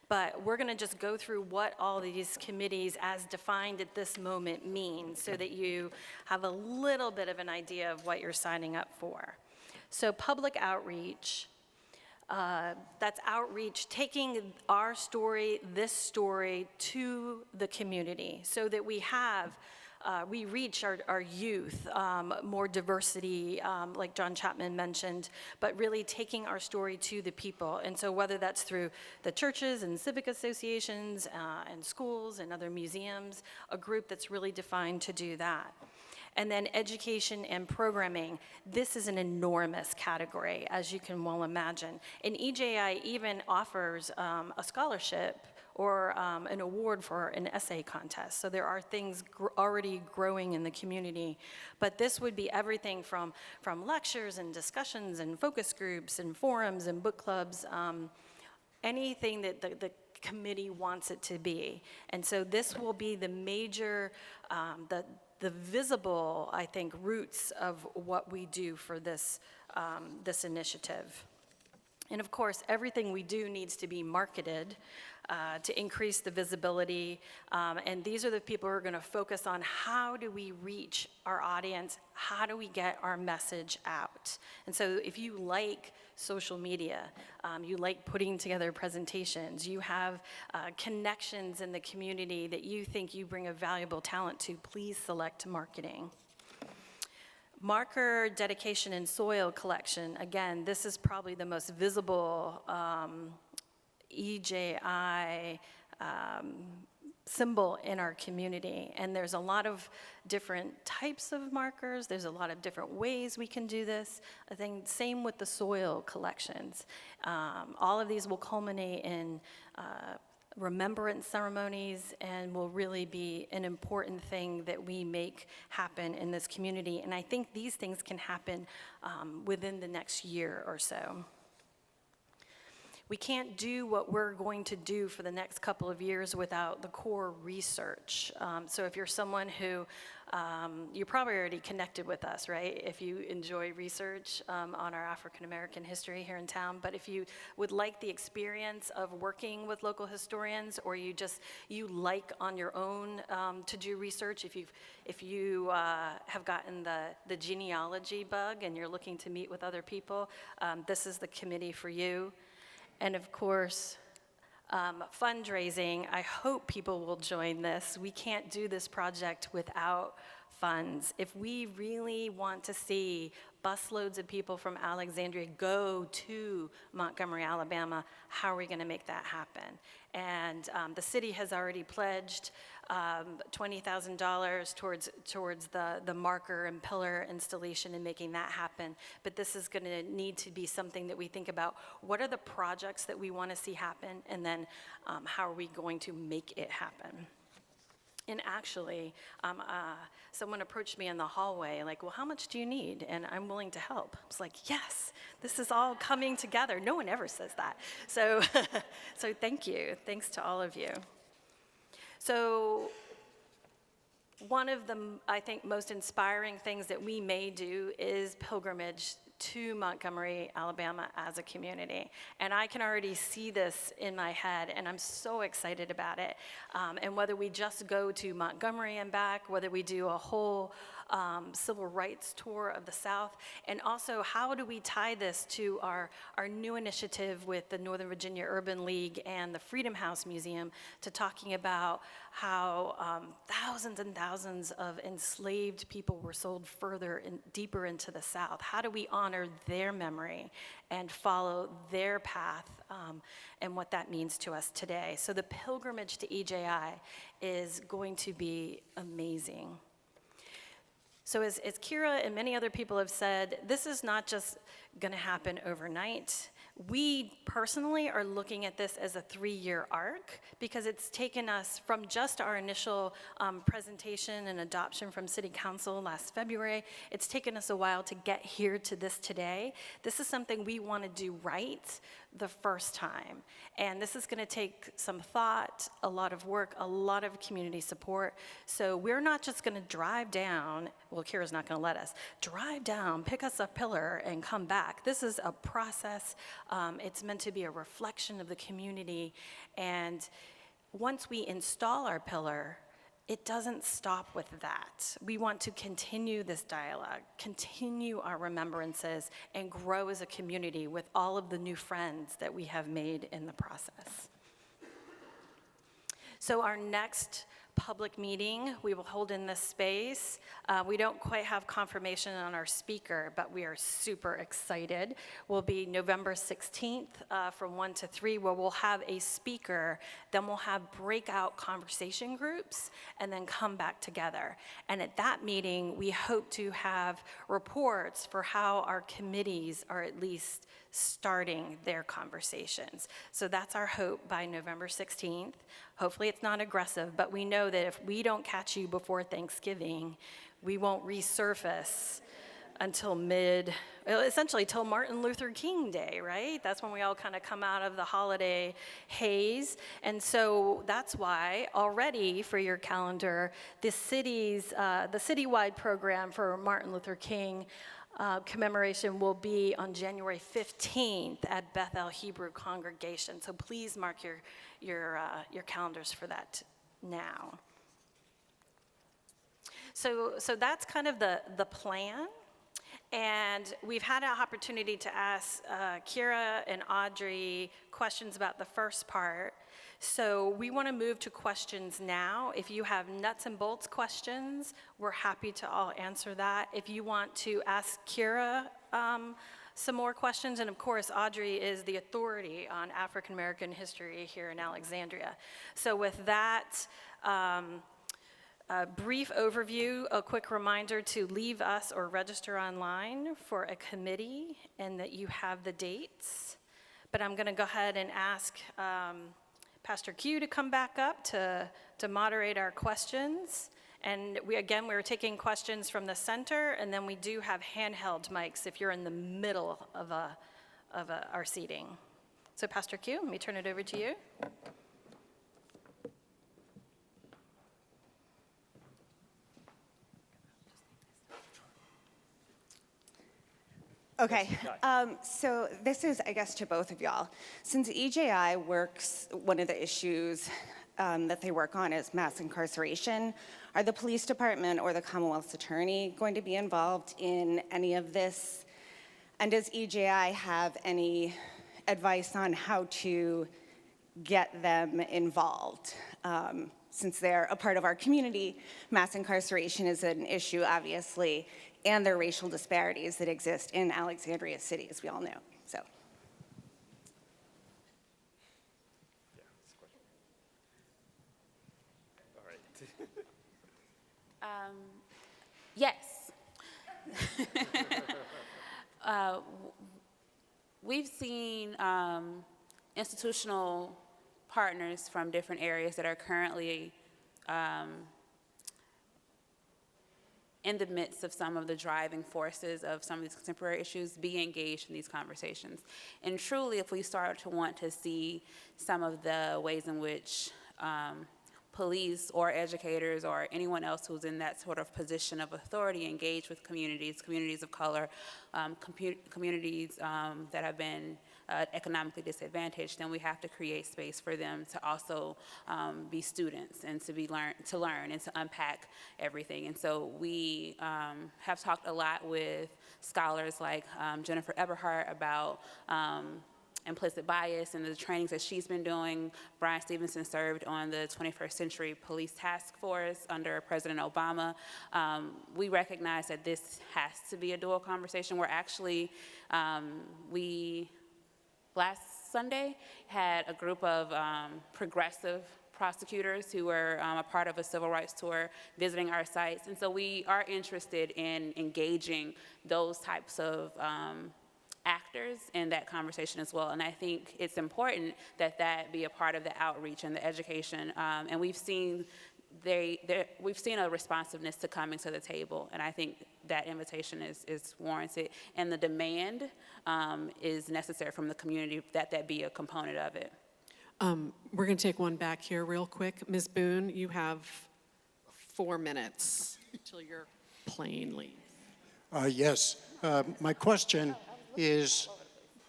But we're going to just go through what all these committees as defined at this moment mean so that you have a little bit of an idea of what you're signing up for. So public outreach, that's outreach, taking our story, this story, to the community so that we have, we reach our youth, more diversity, like John Chapman mentioned, but really taking our story to the people. And so whether that's through the churches and civic associations and schools and other museums, a group that's really defined to do that. And then education and programming. This is an enormous category, as you can well imagine. And EJI even offers a scholarship or an award for an essay contest. So there are things already growing in the community. But this would be everything from lectures and discussions and focus groups and forums and book clubs, anything that the committee wants it to be. And so this will be the major, the visible, I think, roots of what we do for this, this initiative. And of course, everything we do needs to be marketed to increase the visibility. And these are the people who are going to focus on how do we reach our audience? How do we get our message out? And so if you like social media, you like putting together presentations, you have connections in the community that you think you bring a valuable talent to, please select marketing. Marker dedication and soil collection. Again, this is probably the most visible EJI symbol in our community. And there's a lot of different types of markers. There's a lot of different ways we can do this. I think same with the soil collections. All of these will culminate in remembrance ceremonies and will really be an important thing that we make happen in this community. And I think these things can happen within the next year or so. We can't do what we're going to do for the next couple of years without the core research. So if you're someone who, you're probably already connected with us, right? If you enjoy research on our African American history here in town. But if you would like the experience of working with local historians, or you like on your own to do research, if you have gotten the genealogy bug and you're looking to meet with other people, this is the committee for you. And of course, fundraising, I hope people will join this. We can't do this project without funds. If we really want to see busloads of people from Alexandria go to Montgomery, Alabama, how are we going to make that happen? And the city has already pledged $20,000 towards the marker and pillar installation and making that happen. But this is going to need to be something that we think about. What are the projects that we want to see happen? And then how are we going to make it happen? And actually, someone approached me in the hallway, like, well, how much do you need? And I'm willing to help. I was like, yes, this is all coming together. No one ever says that. So, so thank you. Thanks to all of you. So one of the, I think, most inspiring things that we may do is pilgrimage to Montgomery, Alabama as a community. And I can already see this in my head, and I'm so excited about it. And whether we just go to Montgomery and back, whether we do a whole civil rights tour of the South, and also how do we tie this to our new initiative with the Northern Virginia Urban League and the Freedom House Museum, to talking about how thousands and thousands of enslaved people were sold further and deeper into the South. How do we honor their memory and follow their path and what that means to us today? So the pilgrimage to EJI is going to be amazing. So as Kira and many other people have said, this is not just going to happen overnight. We personally are looking at this as a 3-year arc because it's taken us from just our initial presentation and adoption from City Council last February. It's taken us a while to get here to this today. This is something we want to do right the first time. And this is going to take some thought, a lot of work, a lot of community support. So we're not just going to drive down, well, Kira's not going to let us, drive down, pick us a pillar, and come back. This is a process. It's meant to be a reflection of the community. And once we install our pillar, it doesn't stop with that. We want to continue this dialogue, continue our remembrances, and grow as a community with all of the new friends that we have made in the process. So our next public meeting we will hold in this space. We don't quite have confirmation on our speaker, but we are super excited. Will be November 16th from 1 to 3, where we'll have a speaker, then we'll have breakout conversation groups, and then come back together. And at that meeting, we hope to have reports for how our committees are at least starting their conversations. So that's our hope by November 16th. Hopefully it's not aggressive, but we know that if we don't catch you before Thanksgiving, we won't resurface until essentially till Martin Luther King Day, right? That's when we all kind of come out of the holiday haze. And so that's why already for your calendar, the citywide program for Martin Luther King commemoration will be on January 15th at Bethel Hebrew Congregation. So please mark your calendars for that now. So that's kind of the plan. And we've had an opportunity to ask Kira and Audrey questions about the first part. So we want to move to questions now. If you have nuts and bolts questions, we're happy to all answer that. If you want to ask Kira some more questions, and of course, Audrey is the authority on African American history here in Alexandria. So with that, a brief overview, a quick reminder to leave us or register online for a committee and that you have the dates. But I'm going to go ahead and ask Pastor Q to come back up to moderate our questions. And we're taking questions from the center, and then we do have handheld mics if you're in the middle of our seating. So Pastor Q, let me turn it over to you.
Okay, so this is, I guess, to both of y'all. Since EJI works, one of the issues that they work on is mass incarceration, are the police department or the Commonwealth's attorney going to be involved in any of this? And does EJI have any advice on how to get them involved? Since they're a part of our community, mass incarceration is an issue, obviously, and there are racial disparities that exist in Alexandria City, as we all know. So.
Yes. We've seen institutional partners from different areas that are currently in the midst of some of the driving forces of some of these contemporary issues be engaged in these conversations. And truly, if we start to want to see some of the ways in which police or educators or anyone else who's in that sort of position of authority engage with communities of color, communities that have been economically disadvantaged, then we have to create space for them to also be students and to learn and to unpack everything. And so we have talked a lot with scholars like Jennifer Eberhardt about implicit bias and the trainings that she's been doing. Brian Stevenson served on the 21st Century Police Task Force under President Obama. We recognize that this has to be a dual conversation. We're actually, last Sunday had a group of progressive prosecutors who were a part of a civil rights tour visiting our sites. And so we are interested in engaging those types of actors in that conversation as well. And I think it's important that that be a part of the outreach and the education. And we've seen we've seen a responsiveness to coming to the table, and I think that invitation is warranted, and the demand is necessary from the community that be a component of it.
We're going to take one back here real quick. Ms. Boone, you have 4 minutes until your plane leaves.
Yes. My question is,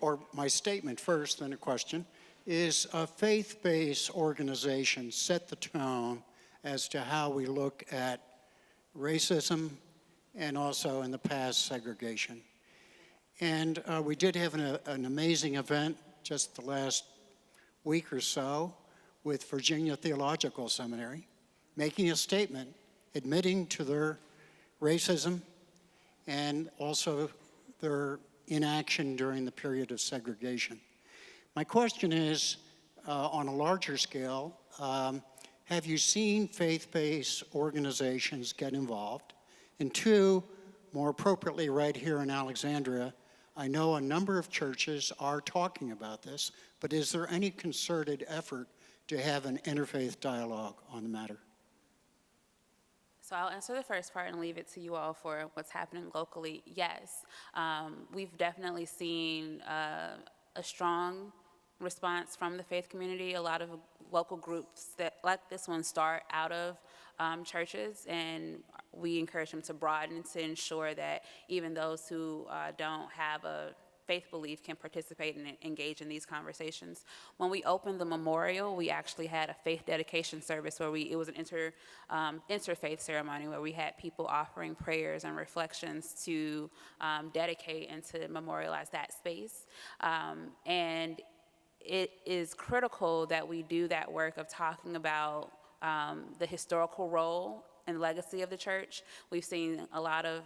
or my statement first, then a question, is a faith-based organization set the tone as to how we look at racism and also in the past segregation. And we did have an amazing event just the last week or so with Virginia Theological Seminary, making a statement admitting to their racism and also their inaction during the period of segregation. My question is, on a larger scale, have you seen faith-based organizations get involved? And 2, more appropriately right here in Alexandria, I know a number of churches are talking about this, but is there any concerted effort to have an interfaith dialogue on the matter?
So I'll answer the first part and leave it to you all for what's happening locally. Yes, we've definitely seen a strong response from the faith community. A lot of local groups that like this one start out of churches, and we encourage them to broaden to ensure that even those who don't have a faith belief can participate and engage in these conversations. When we opened the memorial, we actually had a faith dedication service where it was an interfaith ceremony where we had people offering prayers and reflections to dedicate and to memorialize that space. And it is critical that we do that work of talking about the historical role and legacy of the church. We've seen a lot of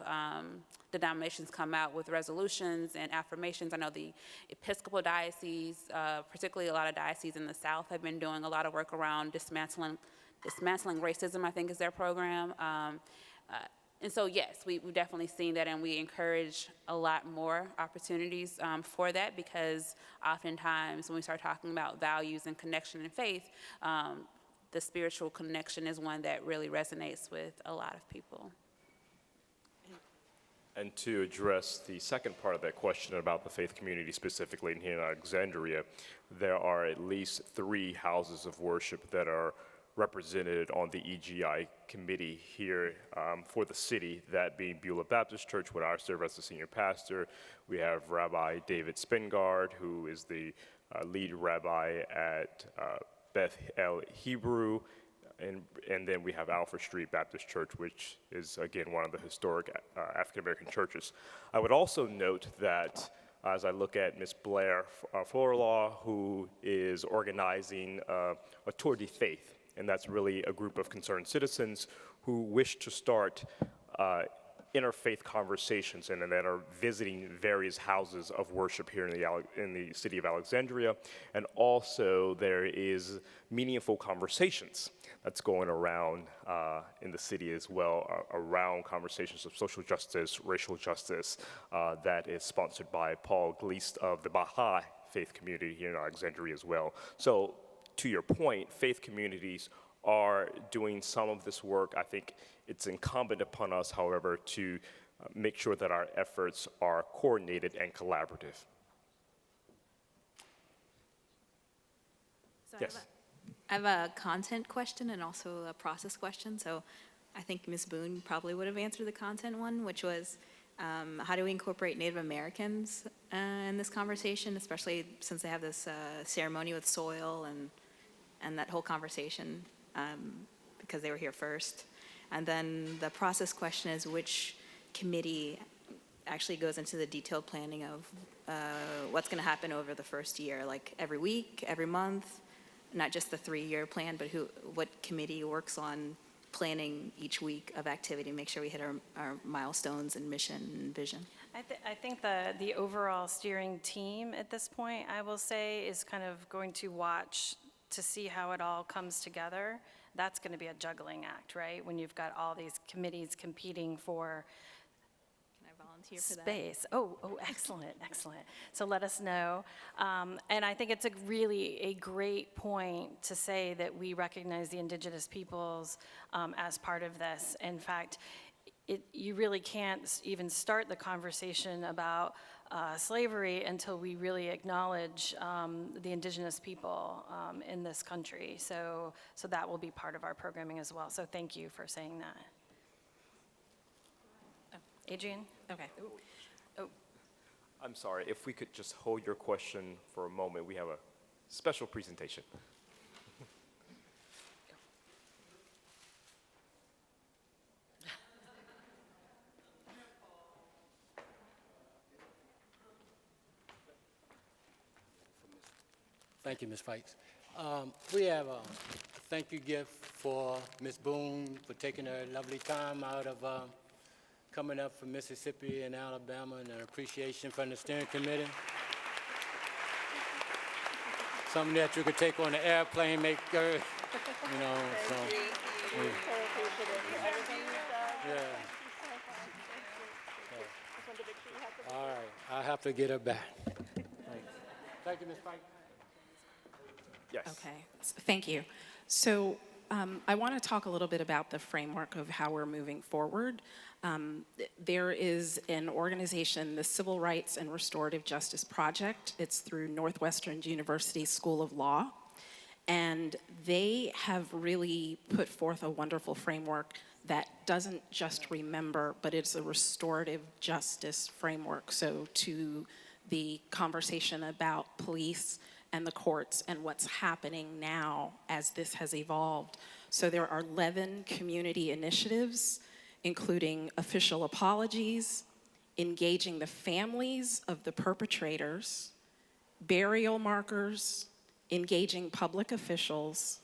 denominations come out with resolutions and affirmations. I know the Episcopal diocese, particularly a lot of dioceses in the South, have been doing a lot of work around dismantling racism, I think is their program. And so, yes, we've definitely seen that, and we encourage a lot more opportunities for that, because oftentimes when we start talking about values and connection and faith, the spiritual connection is one that really resonates with a lot of people.
And to address the second part of that question about the faith community specifically here in Alexandria, there are at least 3 houses of worship that are represented on the EGI committee here for the city, that being Beulah Baptist Church, where I serve as the senior pastor. We have Rabbi David Spingard, who is the lead rabbi at Beth El Hebrew, and then we have Alfred Street Baptist Church, which is, again, one of the historic African-American churches. I would also note that as I look at Ms. Blair Florlaw, who is organizing a Tour de Faith, and that's really a group of concerned citizens who wish to start interfaith conversations and that are visiting various houses of worship here in the city of Alexandria. And also there is meaningful conversations that's going around in the city as well, around conversations of social justice, racial justice, that is sponsored by Paul Gleast of the Baha'i faith community here in Alexandria as well. So to your point, faith communities are doing some of this work. I think it's incumbent upon us, however, to make sure that our efforts are coordinated and collaborative.
So
Yes.
I have a content question and also a process question. So I think Ms. Boone probably would have answered the content one, which was how do we incorporate Native Americans in this conversation, especially since they have this ceremony with soil and that whole conversation because they were here first. And then the process question is which committee actually goes into the detailed planning of what's going to happen over the first year, like every week, every month, not just the 3-year plan, but what committee works on planning each week of activity, make sure we hit our milestones and mission and vision.
I think the overall steering team at this point, I will say, is kind of going to watch to see how it all comes together, that's going to be a juggling act, right? When you've got all these committees competing for
Can I volunteer for that?
space. Oh, excellent, excellent. So let us know. And I think it's a great point to say that we recognize the indigenous peoples as part of this. In fact, you really can't even start the conversation about slavery until we really acknowledge the indigenous people in this country. So that will be part of our programming as well. So thank you for saying that. Adrian?
Okay.
Oh.
I'm sorry, if we could just hold your question for a moment. We have a special presentation.
Thank you, Ms. Fikes. We have a thank you gift for Ms. Boone for taking her lovely time out of coming up from Mississippi and Alabama, and an appreciation from the steering committee. Something that you could take on the airplane, make her, you know, so. Yeah. All right, I'll have to get her back. Thank you, Ms. Pike.
Yes.
Okay, thank you. So I want to talk a little bit about the framework of how we're moving forward. There is an organization, the Civil Rights and Restorative Justice Project. It's through Northwestern University School of Law. And they have really put forth a wonderful framework that doesn't just remember, but it's a restorative justice framework. So to the conversation about police and the courts and what's happening now as this has evolved. So there are 11 community initiatives, including official apologies, engaging the families of the perpetrators, burial markers, engaging public officials,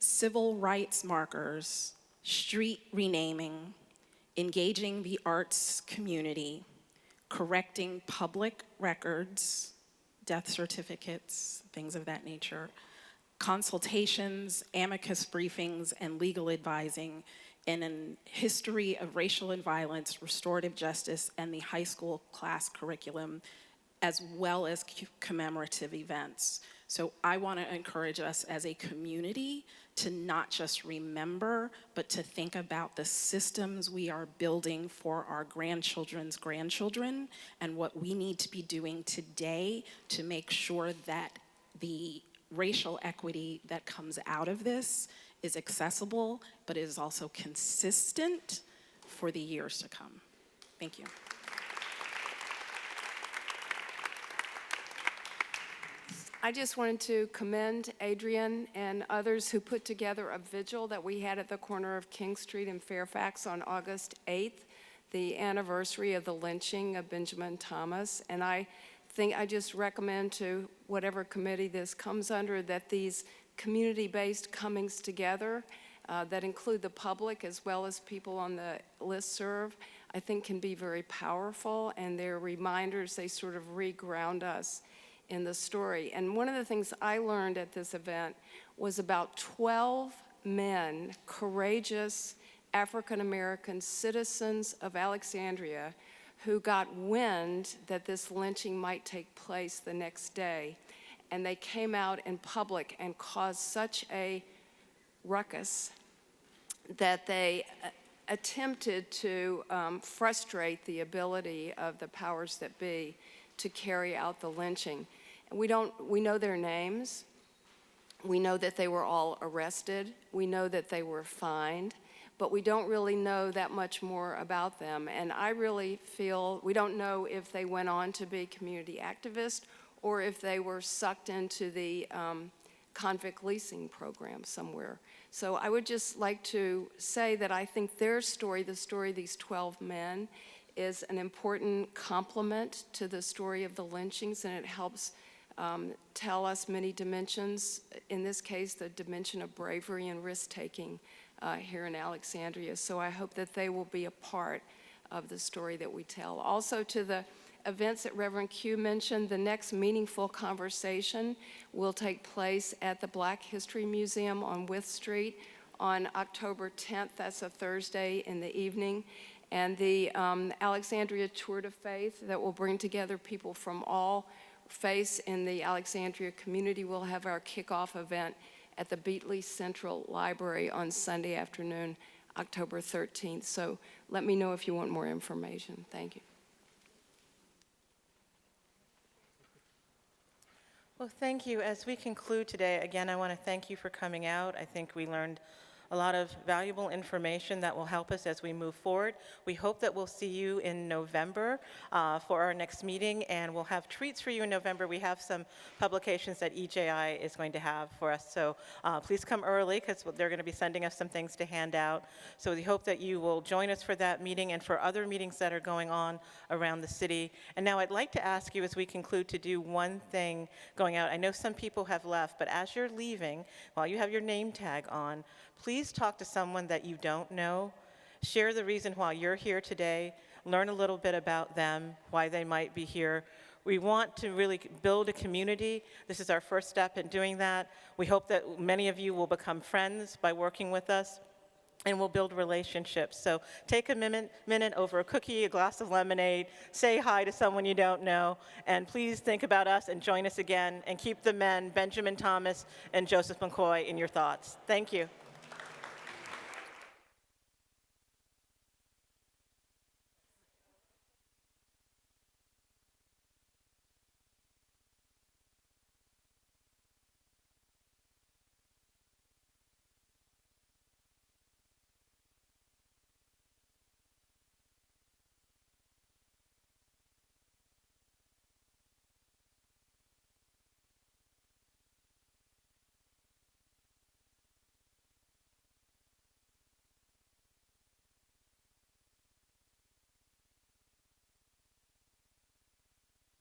civil rights markers, street renaming, engaging the arts community, correcting public records, death certificates, things of that nature, consultations, amicus briefings, and legal advising in a history of racial and violence, restorative justice, and the high school class curriculum, as well as commemorative events. So I want to encourage us as a community to not just remember, but to think about the systems we are building for our grandchildren's grandchildren and what we need to be doing today to make sure that the racial equity that comes out of this is accessible, but is also consistent for the years to come. Thank you.
I just wanted to commend Adrian and others who put together a vigil that we had at the corner of King Street in Fairfax on August 8th, the anniversary of the lynching of Benjamin Thomas. And I think I just recommend to whatever committee this comes under that these community-based comings together that include the public as well as people on the listserv, I think can be very powerful, and they're reminders, they sort of re-ground us in the story. And one of the things I learned at this event was about 12 men, courageous African-American citizens of Alexandria who got wind that this lynching might take place the next day. And they came out in public and caused such a ruckus that they attempted to frustrate the ability of the powers that be to carry out the lynching. And we know their names. We know that they were all arrested. We know that they were fined, but we don't really know that much more about them. And I really feel we don't know if they went on to be community activists or if they were sucked into the convict leasing program somewhere. So I would just like to say that I think their story, the story of these 12 men, is an important complement to the story of the lynchings, and it helps tell us many dimensions, in this case, the dimension of bravery and risk-taking here in Alexandria. So I hope that they will be a part of the story that we tell. Also to the events that Reverend Q mentioned, the next meaningful conversation will take place at the Black History Museum on Wythe Street on October 10th. That's a Thursday in the evening. And the Alexandria Tour de Faith that will bring together people from all faiths in the Alexandria community will have our kickoff event at the Beatley Central Library on Sunday afternoon, October 13th. So let me know if you want more information. Thank you.
Well, thank you. As we conclude today, again, I want to thank you for coming out. I think we learned a lot of valuable information that will help us as we move forward. We hope that we'll see you in November for our next meeting, and we'll have treats for you in November. We have some publications that EJI is going to have for us, so please come early because they're going to be sending us some things to hand out. So we hope that you will join us for that meeting and for other meetings that are going on around the city. And now I'd like to ask you as we conclude to do one thing going out. I know some people have left, but as you're leaving, while you have your name tag on, please talk to someone that you don't know. Share the reason why you're here today. Learn a little bit about them, why they might be here. We want to really build a community. This is our first step in doing that. We hope that many of you will become friends by working with us, and we'll build relationships. So take a minute over a cookie, a glass of lemonade, say hi to someone you don't know, and please think about us and join us again, and keep the men, Benjamin Thomas and Joseph McCoy, in your thoughts. Thank you.